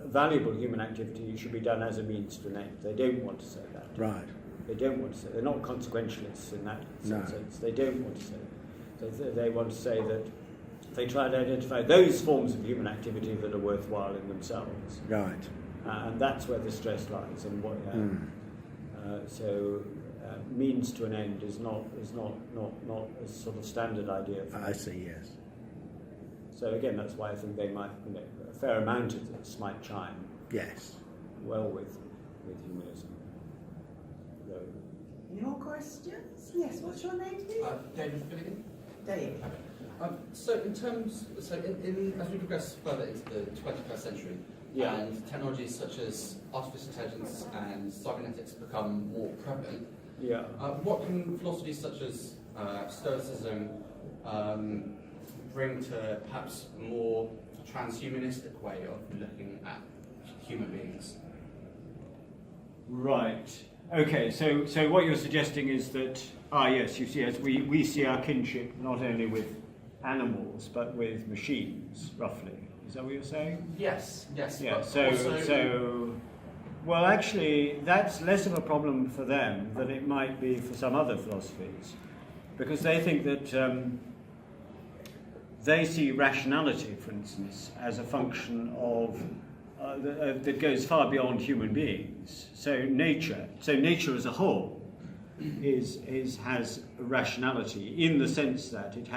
valuable human activity, should be done as a means to an end. They don't want to say that. Right. They don't want to say. They're not consequentialists in that sense. They don't want to say. They want to say that they try to identify those forms of human activity that are worthwhile in themselves. Right. And that's where the stress lies. And what means to an end is not a sort of standard idea. I see. Yes. So again, that's why I think they might, a fair amount of this might chime. Yes. Well with humanism. Any more questions? Yes. What's your name, please? David Finnegan. Dave. As we progress further into the 21st century, and technologies such as artificial intelligence and cybernetics become more prevalent, what can philosophies such as Stoicism bring to perhaps more transhumanistic way of looking at human beings. Right. Okay, so what you're suggesting is that, yes, you see, as we see our kinship not only with animals, but with machines, roughly. Is that what you're saying? Yes, yes. Yeah, also, well, actually, that's less of a problem for them than it might be for some other philosophies, because they think that they see rationality, for instance, as a function of that goes far beyond human beings. So nature as a whole has a rationality in the sense that it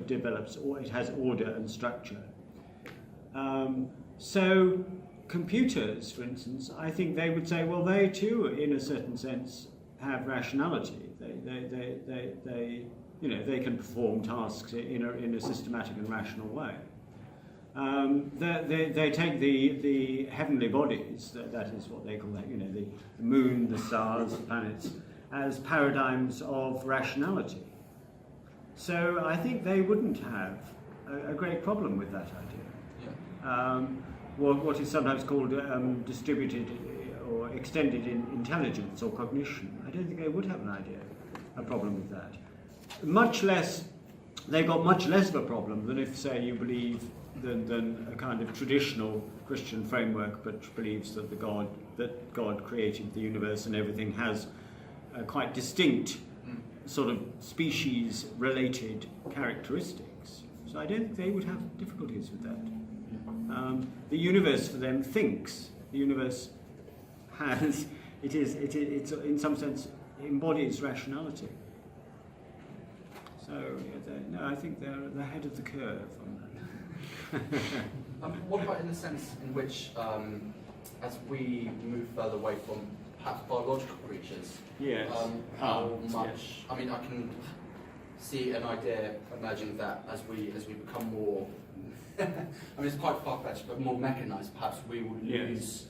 develops, or it has order and structure. So computers, for instance, I think they would say, well, they too, in a certain sense, have rationality. They can perform tasks in a systematic and rational way. They take the heavenly bodies, that is what they call that, the moon, the stars, the planets, as paradigms of rationality. So I think they wouldn't have a great problem with that idea. yeah. What is sometimes called distributed or extended intelligence or cognition. I don't think they would have a problem with that. They've got much less of a problem than if, say, you believe than a kind of traditional Christian framework, which believes that God created the universe and everything has quite distinct sort of species-related characteristics. So I don't think they would have difficulties with that. The universe for them thinks. The universe has it's in some sense embodies rationality. So no, I think they're ahead of the curve on that. What about in the sense in which, as we move further away from perhaps biological creatures, yes. How much? Yes. I mean, I can see an idea emerging that as we become more, I mean, it's quite far-fetched, but more mechanized, perhaps we would lose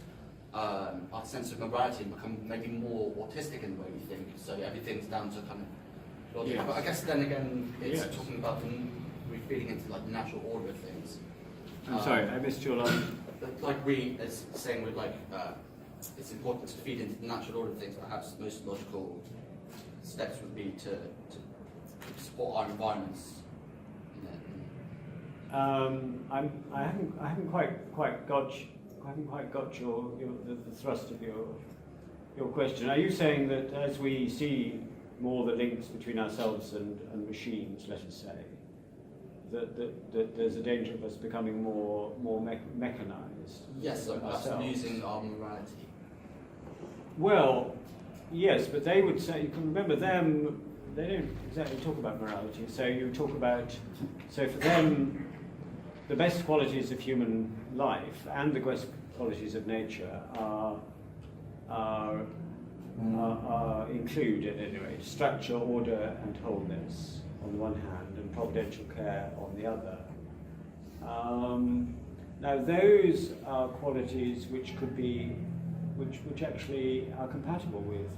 our sense of morality and become maybe more autistic in the way we think. So everything's down to kind of logic. Yes. But I guess then again, it's talking about we're feeding into like the natural order of things. I'm sorry, I missed your line. Like we, as saying, we're like, it's important to feed into the natural order of things. Perhaps the most logical steps would be to support our environments. I haven't quite got the thrust of your question. Are you saying that as we see more the links between ourselves and machines, let us say, that there's a danger of us becoming more mechanized? Yes, so perhaps losing our morality. Well, yes, but they would say, you can remember them, they don't exactly talk about morality. So you talk about, so for them, the best qualities of human life and the best qualities of nature include, at any rate, structure, order, and wholeness on the one hand, and providential care on the other. Now, those are qualities which could be, which actually are compatible with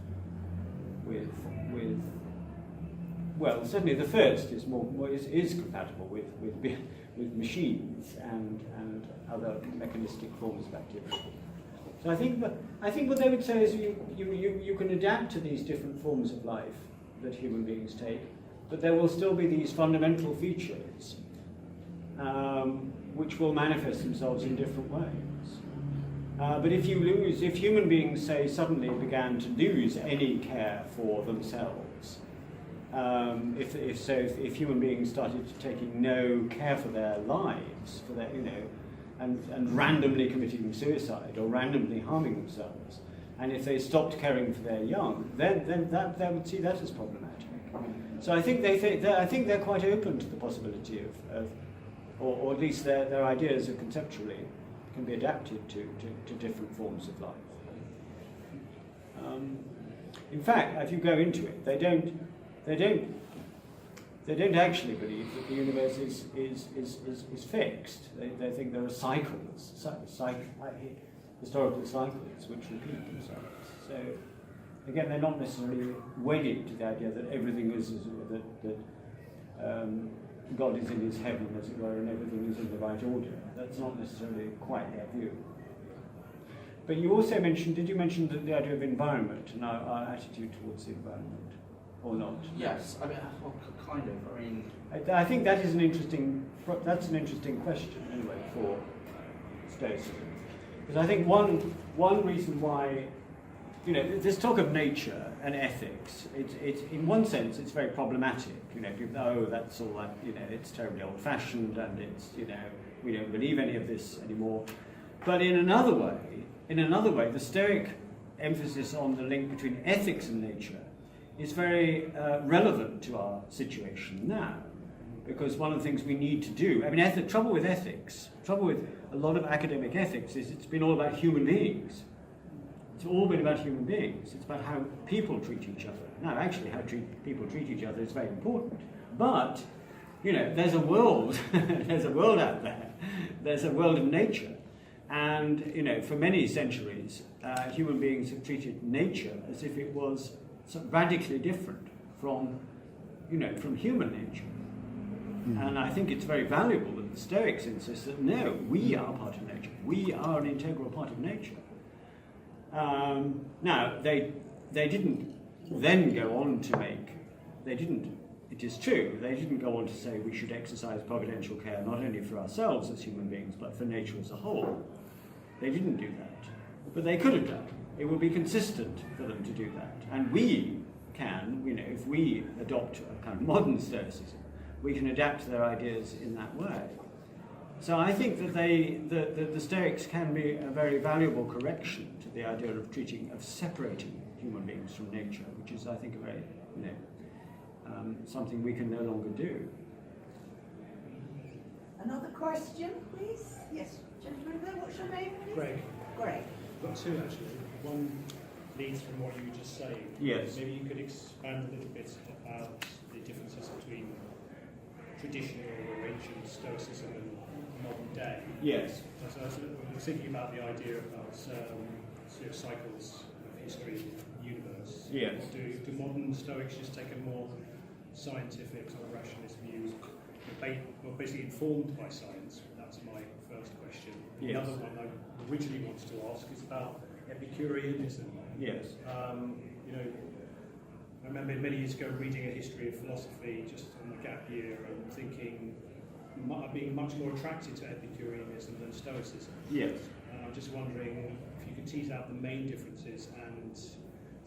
well, certainly the first is is compatible with machines and other mechanistic forms of activity. So I think what they would say is you can adapt to these different forms of life that human beings take, but there will still be these fundamental features which will manifest themselves in different ways. But if human beings, say, suddenly began to lose any care for themselves, if human beings started taking no care for their lives, for their, and randomly committing suicide or randomly harming themselves, and if they stopped caring for their young, then they would see that as problematic. So I think they're quite open to the possibility of or at least their ideas are conceptually can be adapted to different forms of life. In fact, if you go into it, they don't actually believe that the universe is fixed. They think there are cycles, historical cycles which repeat themselves. So again, they're not necessarily wedded to the idea that everything is God is in his heaven, as it were, and everything is in the right order. That's not necessarily quite their view. But you also mentioned, did you mention the idea of environment and our attitude towards the environment, or not? Yes, I mean, well, kind of. I mean, I think that is an interesting question anyway for Stoicism, because I think one reason why, you know, this talk of nature and ethics, it's in one sense it's very problematic. You know, people, oh, that's all that, you know, it's terribly old-fashioned, and it's, you know, we don't believe any of this anymore. But in another way, the Stoic emphasis on the link between ethics and nature is very relevant to our situation now, because one of the things we need to do, I mean, trouble with a lot of academic ethics is it's been all about human beings. It's all been about human beings. It's about how people treat each other. Now, actually, how people treat each other is very important. But, you know, there's a world, there's a world out there. There's a world of nature. And, you know, for many centuries, human beings have treated nature as if it was radically different from, you know, from human nature. And I think it's very valuable that the Stoics insist that, no, we are part of nature. We are an integral part of nature. Now, they didn't then go on to it is true, they didn't go on to say we should exercise providential care not only for ourselves as human beings, but for nature as a whole. They didn't do that. But they could have done. It would be consistent for them to do that. And we can, you know, if we adopt a kind of modern Stoicism, we can adapt their ideas in that way. So I think that the Stoics can be a very valuable correction to the idea of separating human beings from nature, which is, I think, a very, you know, something we can no longer do. Another question, please? Yes, gentleman there, what's your name, please? Greg. Greg. I've got two actually. One leads from what you were just saying. Yes. Maybe you could expand a little bit about the differences between traditional or ancient Stoicism and modern day. Yes. So I was thinking about the idea about sort of cycles of history and universe. Yes. Do modern Stoics just take a more scientific sort of rationalist view, basically informed by science? That's my first question. Yes. The other one I originally wanted to ask is about Epicureanism. Yes. You know, I remember many years ago reading a history of philosophy just on the gap year and thinking, being much more attracted to Epicureanism than Stoicism. Yes. I'm just wondering if you could tease out the main differences and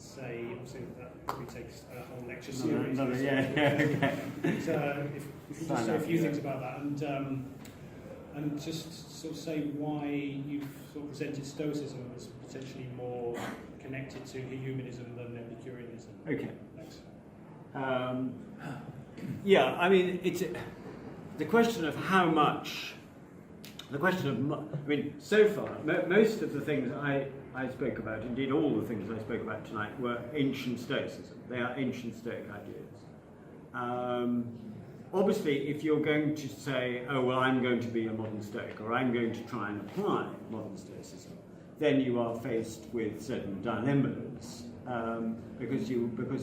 say, obviously that probably takes a whole lecture series. Okay. If you could just say a few things about that and just sort of say why you've sort of presented Stoicism as potentially more connected to humanism than Epicureanism. Okay. Thanks. Yeah, I mean, it's the question of how much. The question of, I mean, so far, most of the things I spoke about, indeed all the things I spoke about tonight, were ancient Stoicism. They are ancient Stoic ideas. Obviously, if you're going to say, oh, well, I'm going to be a modern Stoic, or I'm going to try and apply modern Stoicism, then you are faced with certain dilemmas, because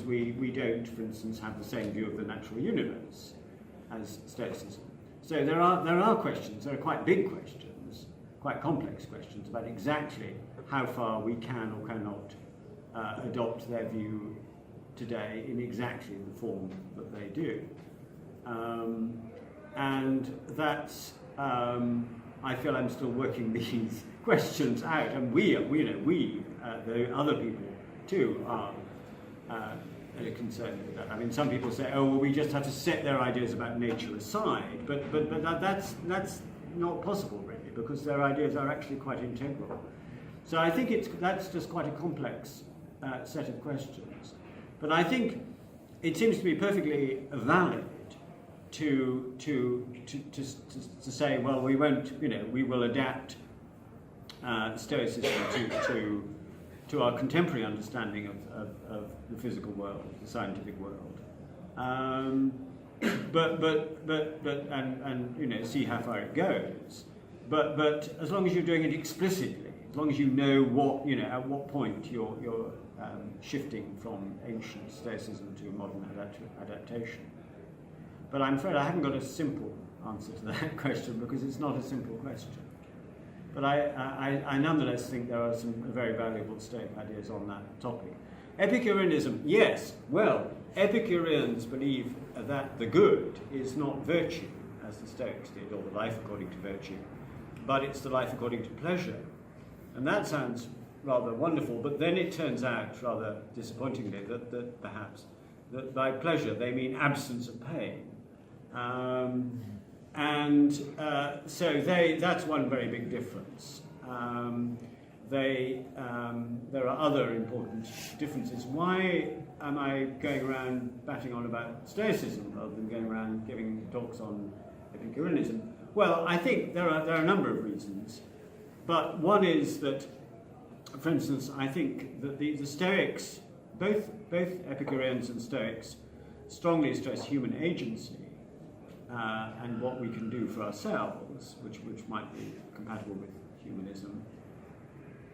we don't, for instance, have the same view of the natural universe as Stoicism. So there are questions, there are quite big questions, quite complex questions about exactly how far we can or cannot adopt their view today in exactly the form that they do. And that's, I feel I'm still working these questions out, and the other people too, are concerned with that. I mean, some people say, oh, well, we just have to set their ideas about nature aside, but that's not possible, really, because their ideas are actually quite integral. So I think that's just quite a complex set of questions. But I think it seems to be perfectly valid to say, well, we won't, we will adapt Stoicism to our contemporary understanding of the physical world, the scientific world, and see how far it goes. But as long as you're doing it explicitly, as long as you know what at what point you're shifting from ancient Stoicism to modern adaptation. But I'm afraid I haven't got a simple answer to that question, because it's not a simple question. But I nonetheless think there are some very valuable Stoic ideas on that topic. Epicureanism, yes, well, Epicureans believe that the good is not virtue, as the Stoics did, or the life according to virtue, but it's the life according to pleasure. And that sounds rather wonderful, but then it turns out, rather disappointingly, that perhaps that by pleasure they mean absence of pain. So that's one very big difference. There are other important differences. Why am I going around batting on about Stoicism rather than going around giving talks on Epicureanism? Well, I think there are a number of reasons, but one is that, for instance, I think that the Stoics, both Epicureans and Stoics, strongly stress human agency and what we can do for ourselves, which might be compatible with humanism.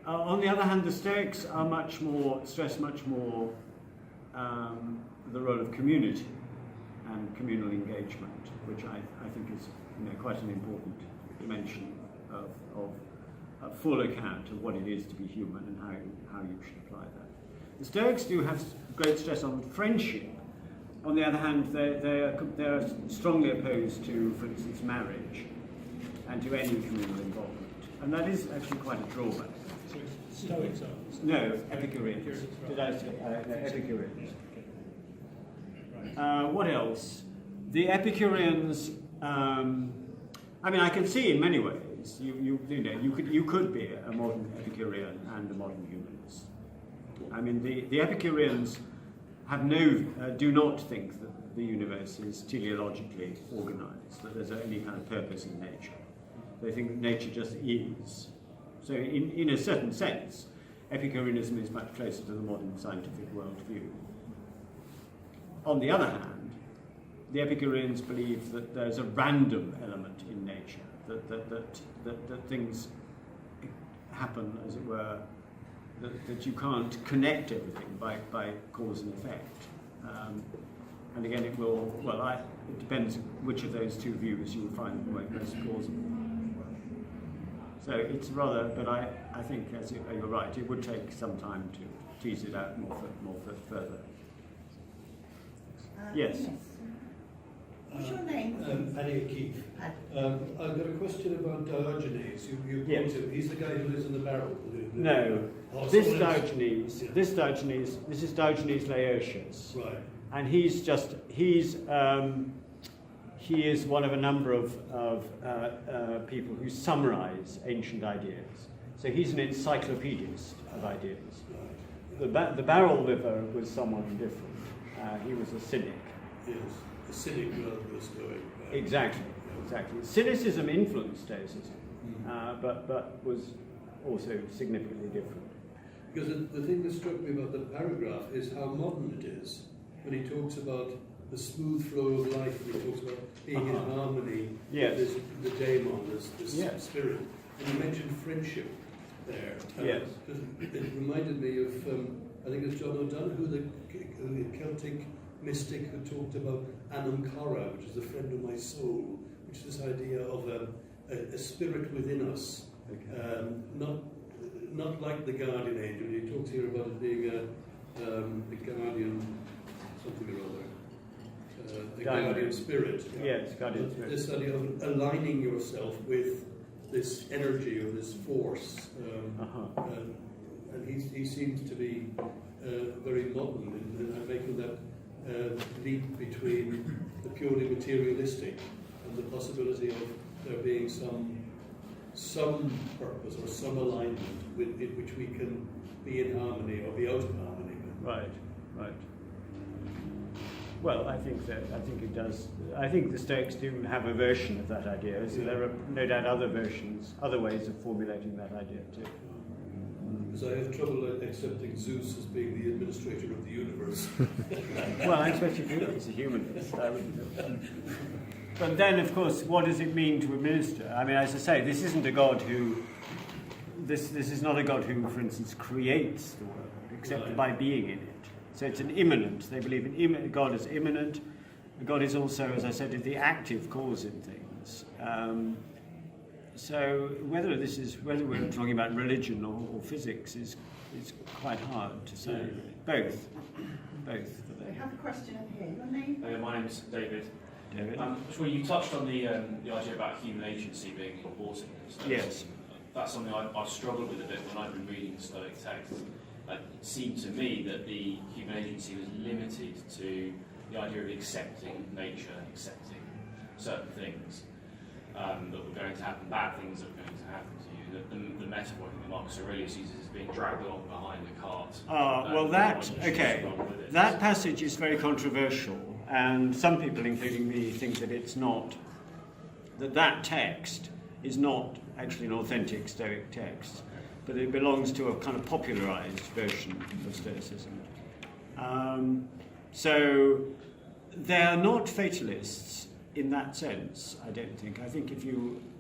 On the other hand, the Stoics are stress much more the role of community and communal engagement, which I think is quite an important dimension of a full account of what it is to be human and how you should apply that. The Stoics do have great stress on friendship. On the other hand, they are strongly opposed to, for instance, marriage and to any communal involvement, and that is actually quite a drawback. So Stoics are? No, Epicureans. Did I say Epicureans? Right. What else? The Epicureans. I can see in many ways you could be a modern Epicurean and a modern humanist. I mean, the Epicureans do not think that the universe is teleologically organized, that there's any kind of purpose in nature. They think that nature just is. So in a certain sense, Epicureanism is much closer to the modern scientific worldview. On the other hand, the Epicureans believe that there's a random element in nature, that things happen, as it were, that you can't connect everything by cause and effect. And again, it depends which of those two views you will find most plausible. So it's rather, but I think, as you're right, it would take some time to tease it out more further. Yes. What's your name? Paddy O'Keefe. I've got a question about Diogenes. You Yes. quote him. He's the guy who lives in the barrel. No, Oh, this someone else. Diogenes, Yeah. this is Diogenes Laertius, Right. and he is one of a number of people who summarize ancient ideas. So he's an encyclopedist of ideas. Right. The barrel liver was someone different. He was a cynic. Yes. A cynic rather than a stoic. Right. Exactly. Cynicism influenced Stoicism, but was also significantly different. Because the thing that struck me about the paragraph is how modern it is when he talks about the smooth flow of life, and he talks about being in harmony Yes. with the daemon, this Yes. spirit. And you mentioned friendship there. Yes. It reminded me of, I think it's John O'Donoghue, the Celtic mystic who talked about Anam Cara, which is the friend of my soul, which is this idea of a spirit within us. Okay. Not like the guardian angel. He talks here about it being the guardian something or other. The guardian spirit. Yes, guardian spirit. This idea of aligning yourself with this energy or this force. And he seems to be very modern in making that leap between the purely materialistic and the possibility of there being some purpose or some alignment with it which we can be in harmony or be out of harmony with. Right. Well, I think it does. I think the Stoics do have a version of that idea. So there are no doubt other versions, other ways of formulating that idea too. Because I have trouble accepting Zeus as being the administrator of the universe. Well, I expect you to. He's a humanist. I wouldn't do. But then, of course, what does it mean to administer? I mean, as I say, this isn't a God who. This is not a God who, for instance, creates the world, except Right. by being in it. So it's an immanent. They believe in God as immanent, God is also, as I said, the active cause in things. So whether we're talking about religion or physics is quite hard to say. Both. We have a question over here. Your name? My name is David. David? Well, you touched on the idea about human agency being important. Yes. That's something I've struggled with a bit when I've been reading Stoic texts. It seemed to me that the human agency was limited to the idea of accepting nature, accepting certain things that were going to happen, bad things that were going to happen to you. The metaphor that Marcus Aurelius uses is being dragged along behind a cart. That passage is very controversial, and some people, including me, think that it's not, that text is not actually an authentic Stoic text, but it belongs to a kind of popularized version of Stoicism. So they are not fatalists in that sense, I don't think. I think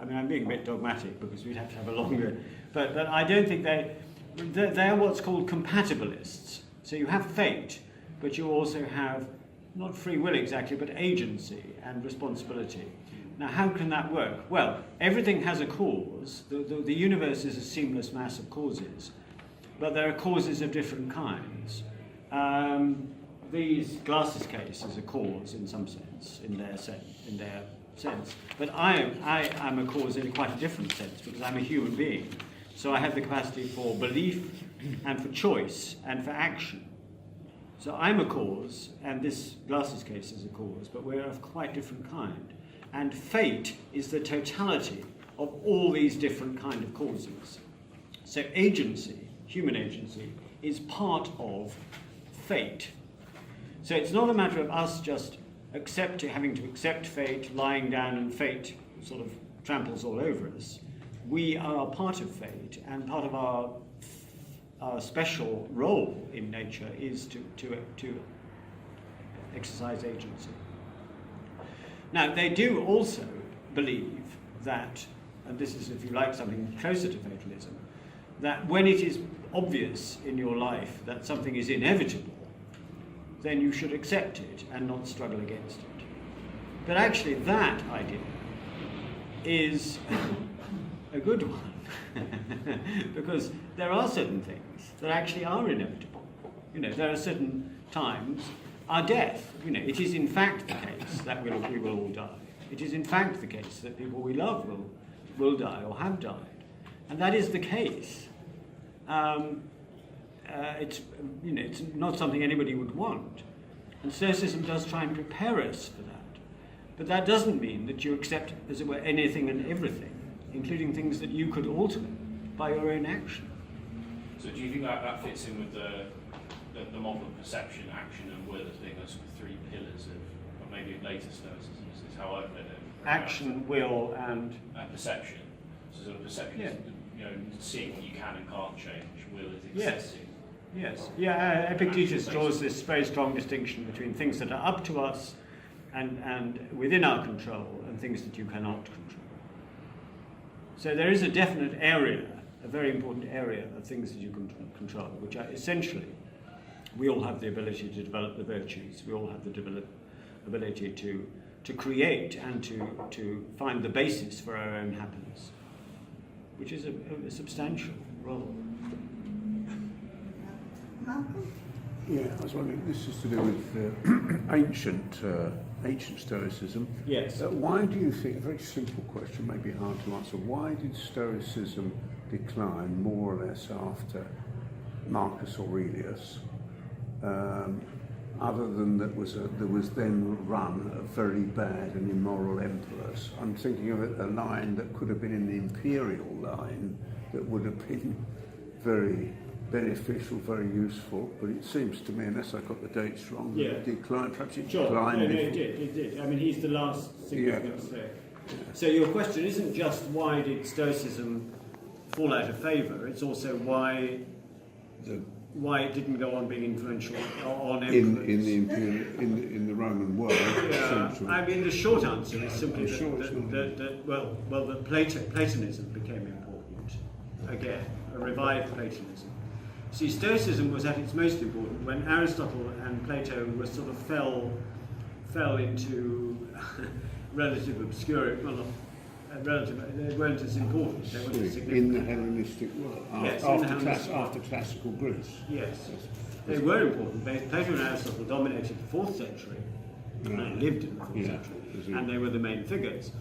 I'm being a bit dogmatic because we'd have to have a longer, but I don't think they're what's called compatibilists. So you have fate, but you also have not free will exactly, but agency and responsibility. Now, how can that work? Well, everything has a cause. The universe is a seamless mass of causes, but there are causes of different kinds. These glasses case is a cause in some sense, in their sense. But I am a cause in quite a different sense because I'm a human being. So I have the capacity for belief and for choice and for action. So I'm a cause, and this glasses case is a cause, but we're of quite different kind. And fate is the totality of all these different kind of causes. So agency, human agency, is part of fate. So it's not a matter of us just having to accept fate, lying down, and fate sort of tramples all over us. We are part of fate, and part of our special role in nature is to exercise agency. Now, they do also believe that, and this is, if you like, something closer to fatalism, that when it is obvious in your life that something is inevitable, then you should accept it and not struggle against it. But actually, that idea is a good one, because there are certain things that actually are inevitable. There are certain times, our death, it is in fact the case that we will all die. It is in fact the case that people we love will die or have died. And that is the case. It's not something anybody would want. And Stoicism does try and prepare us for that. But that doesn't mean that you accept, as it were, anything and everything, including things that you could alter by your own action. So do you think that fits in with the model of perception, action and will as being those sort of three pillars of maybe later Stoicism is how I've read it? Action, will and perception. So sort of perception is seeing what you can and can't change. Will is accepting. Yes. Yeah, Epictetus draws this very strong distinction between things that are up to us and within our control and things that you cannot control. So there is a definite area, a very important area of things that you can control, which are essentially, we all have the ability to develop the virtues, we all have the ability to create and to find the basis for our own happiness, which is a substantial role. Malcolm? Yeah, I was wondering, this is to do with ancient Stoicism. Yes. Why do you think, a very simple question, maybe hard to answer, why did Stoicism decline more or less after Marcus Aurelius, other than there was then run of very bad and immoral emperors? I'm thinking of a line that could have been in the imperial line that would have been very beneficial, very useful, but it seems to me, unless I got the dates wrong, it declined. Perhaps it declined. It did. I mean, he's the last thing I was going to say. Yeah. So your question isn't just why did Stoicism fall out of favour, it's also why it didn't go on being influential on emperors. In the Roman world. Yeah. I mean, the short answer is simply that Platonism became important again, a revived Platonism. See, Stoicism was at its most important when Aristotle and Plato were sort of fell fell into relative obscurity. Well, not they weren't as important. They weren't as significant. In the Hellenistic world, Yes, after classical Greece. Yes, they were important. Plato and Aristotle dominated the 4th century, and they lived in the 4th century, and they were the main figures.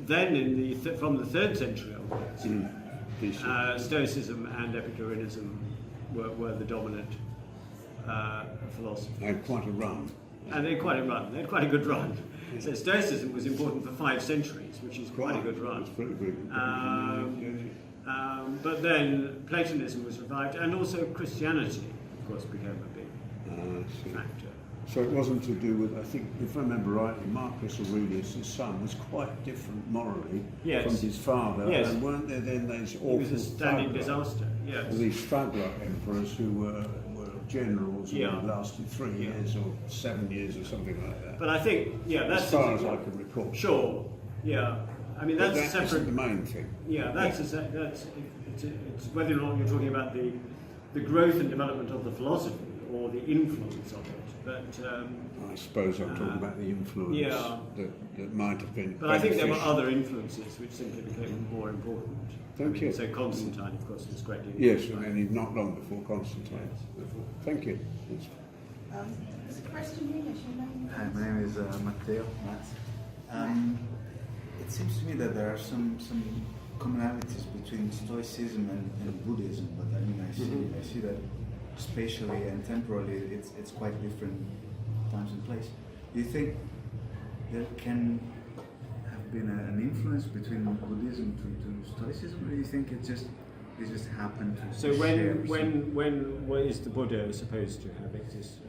Then, from the 3rd century onwards, Stoicism and Epicureanism were the dominant philosophy. They had quite a run. And they had quite a run. They had quite a good run. So Stoicism was important for 5 centuries, which is quite a good run. It's pretty good. But then Platonism was revived, and also Christianity, of course, became a big factor. So it wasn't to do with, I think, if I remember rightly, Marcus Aurelius, his son, was quite different morally from his father. Yes. And weren't there then these awful... He was a standing disaster, yes. These thug-like emperors who were generals who lasted 3 years or 7 years or something like that. But I think, that's... As far as I can recall. Sure, yeah. I mean, that's a separate... Isn't the main thing. Yeah, it's whether or not you're talking about the growth and development of the philosophy or the influence of it. But I suppose I'm talking about the influence that might have been. But I think there were other influences which simply became more important. Thank you. So Constantine, of course, was greatly influenced. Yes, and not long before Constantine. Yes. Thank you. There's a question here. Yes, your name. Hi, my name is Matteo. It seems to me that there are some commonalities between Stoicism and Buddhism, but I mean, I see that spatially and temporally it's quite different times and place. Do you think there can have been an influence between Buddhism to Stoicism, or do you think it just happened to So share when is the Buddha supposed to have existed?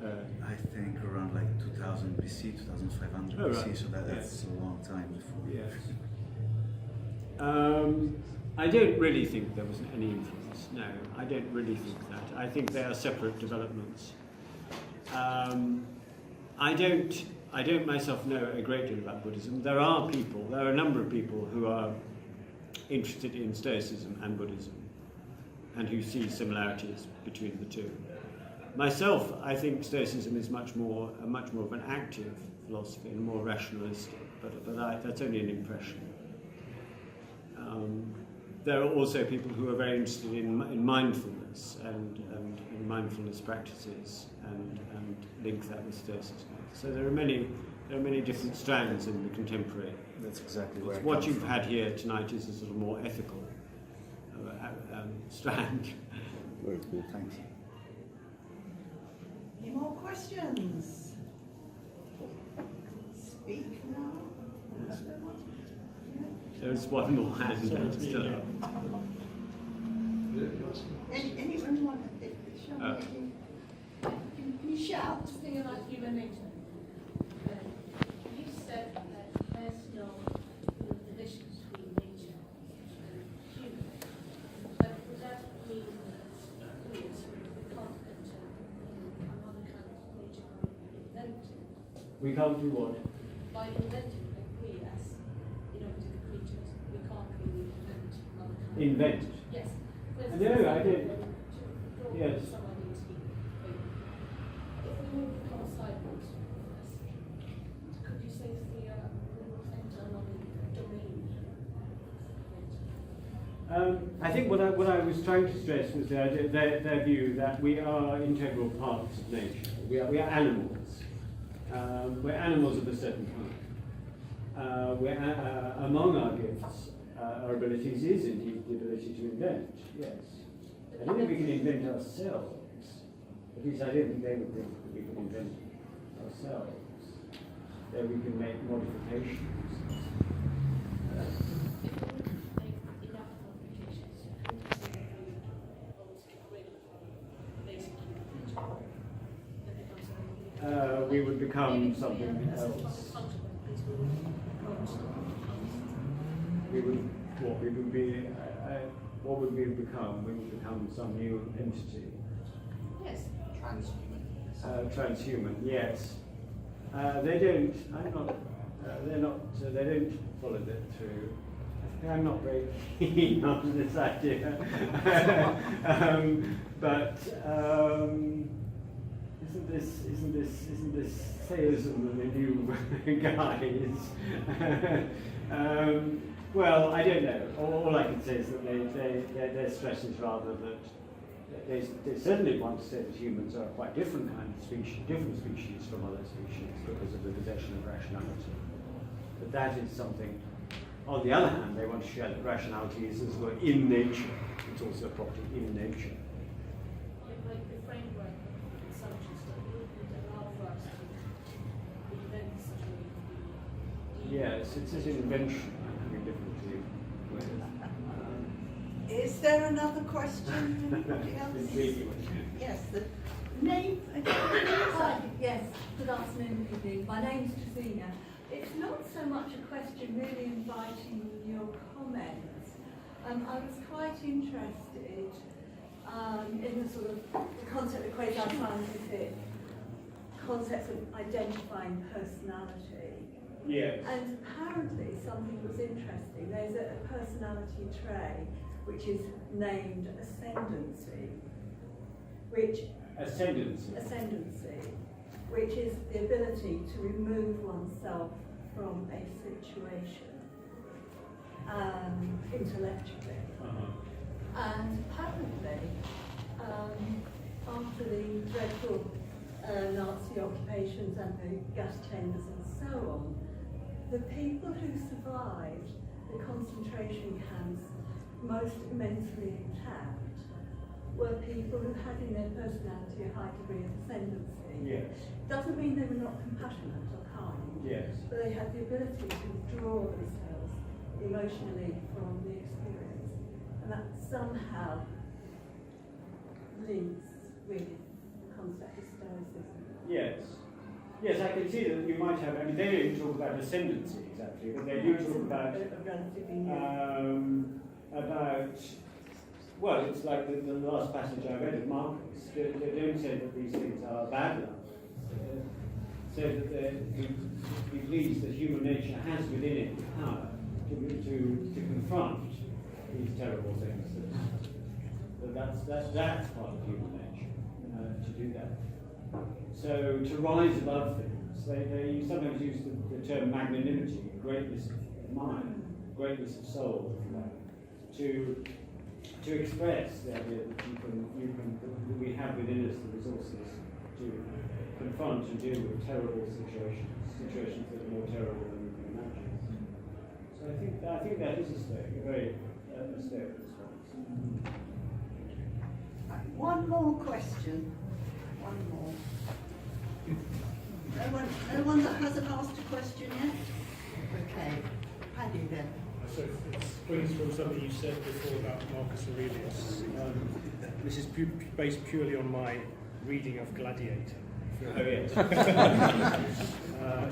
I think around like 2000 BC, 2500 Oh, BC, right. so that's a long time before. Yes. I don't really think there was any influence. No, I don't really think that. I think they are separate developments. I don't myself know a great deal about Buddhism. There are a number of people who are interested in Stoicism and Buddhism, and who see similarities between the two. Myself, I think Stoicism is much more of an active philosophy and more rationalistic, but that's only an impression. There are also people who are very interested in mindfulness and mindfulness practices and link that with Stoicism. So there are many different strands in the contemporary. That's exactly where What you've had here tonight is a sort of more ethical strand. Very cool. Thanks. Any more questions? Speak now. There's one more hand still up. Anyone? Can you shout? Something about humanism. You said that there's no division between nature and human. But would that mean that we as we can't enter another kind of nature by inventing? We can't do what? By inventing, like we as innovative creatures, we can't really invent another kind of Invent? Yes. No, I don't. Yes. Somebody to speak. If we move from sideways, could you say that we will enter another domain? I think what I was trying to stress was their view that we are integral parts of nature. We are animals. We're animals of a certain kind. Among our gifts, our abilities is indeed the ability to invent. Yes. I don't think we can invent ourselves. At least I don't think they would think that we can invent ourselves. That we can make modifications. We would become something else. What would we become? We would become some new entity. Yes. Transhuman. Transhuman, yes. They don't. I'm not. They're not. They don't follow that through. I'm not very keen on this idea. But is isn't this theism that the new guy is? Well, I don't know. All I can say is that their stress is rather that they certainly want to say that humans are a quite different kind of species, different species from other species because of the possession of rationality. But that is something. On the other hand, they want to show that rationality is as well in nature. It's also a property in nature. Like the framework of assumptions that would allow for us to invent such a Yes, it's an invention. Having difficulty with. Is there another question? Anybody else? Yes, the name. Hi, yes, good afternoon, evening. My name's Tazina. It's not so much a question, really inviting your comments. I was quite interested in the sort of the concept of quasi-scientific concepts of identifying personality. Yes. And apparently something was interesting. There's a personality trait which is named ascendancy, which which is the ability to remove oneself from a situation intellectually. And apparently, after the dreadful Nazi occupations and the gas chambers and so on, the people who survived the concentration camps most immensely intact were people who had in their personality a high degree of ascendancy. Yes. Doesn't mean they were not compassionate or kind, Yes. but they had the ability to withdraw themselves emotionally from the experience. And that somehow links with the concept of Stoicism. Yes. Yes, I can see that you might have. I mean, they don't talk about ascendancy exactly, but they do talk about well, it's like the last passage I read of Marcus. They don't say that these things are bad enough. They say that he believes that human nature has within it the power to confront these terrible things. That's part of human nature, to do that. So to rise above things, they sometimes use the term magnanimity, greatness of mind, greatness of soul, if you like, to express the idea that we have within us the resources to confront and deal with terrible situations that are more terrible than we can imagine. So I think that is a very Stoic response. One more question. One more. No one that hasn't asked a question yet? Okay. Paddy then. So it springs from something you said before about Marcus Aurelius. This is based purely on my reading of Gladiator. Oh, yes.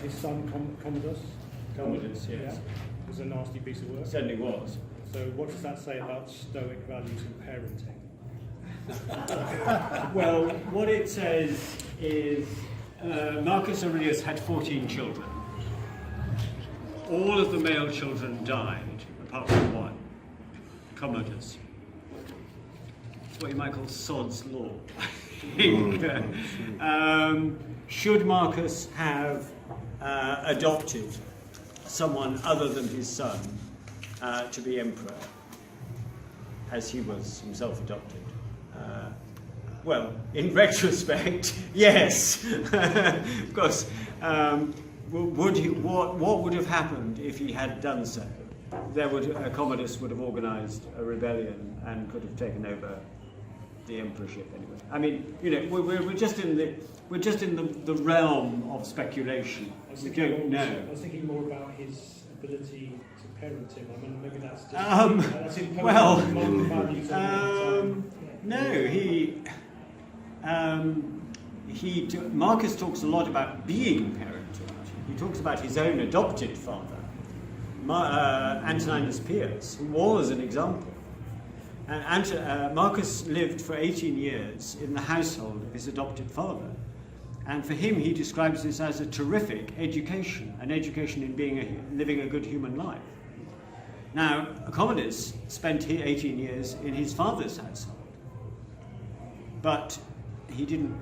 His son Commodus, yes, was a nasty piece of work. Certainly was. So what does that say about Stoic values in parenting? Well, what it says is Marcus Aurelius had 14 children. All of the male children died, apart from one, Commodus. It's what you might call Sod's Law. Should Marcus have adopted someone other than his son to be emperor, as he was himself adopted? Well, in retrospect, yes. Of course, what would have happened if he had done so? Commodus would have organised a rebellion and could have taken over the emperorship anyway. I mean, we're just in the realm of speculation. We don't know. I was thinking more about his ability to parent him. I mean, maybe that's just no. Marcus talks a lot about being parented. He talks about his own adopted father, Antoninus Pius, who was an example. Marcus lived for 18 years in the household of his adopted father. And for him, he describes this as a terrific education, an education in living a good human life. Now, Commodus spent 18 years in his father's household, but he didn't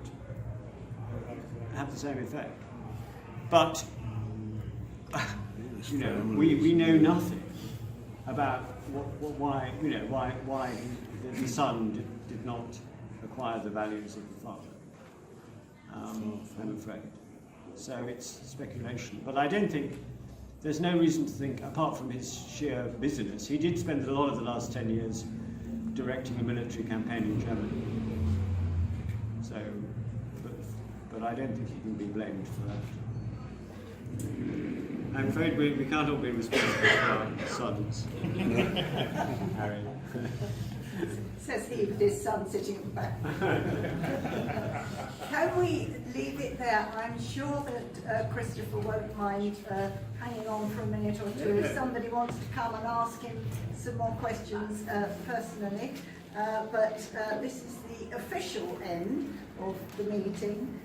have the same effect. But we know nothing about why the son did not acquire the values of the father. I'm afraid. So it's speculation. But I don't think there's no reason to think, apart from his sheer busyness, he did spend a lot of the last 10 years directing a military campaign in Germany. So, but I don't think he can be blamed for that. I'm afraid we can't all be responsible for our sons. Harry. Says he with his son sitting at the back. Can we leave it there? I'm sure that Christopher won't mind hanging on for a minute or two if somebody wants to come and ask him some more questions personally. But this is the official end of the meeting.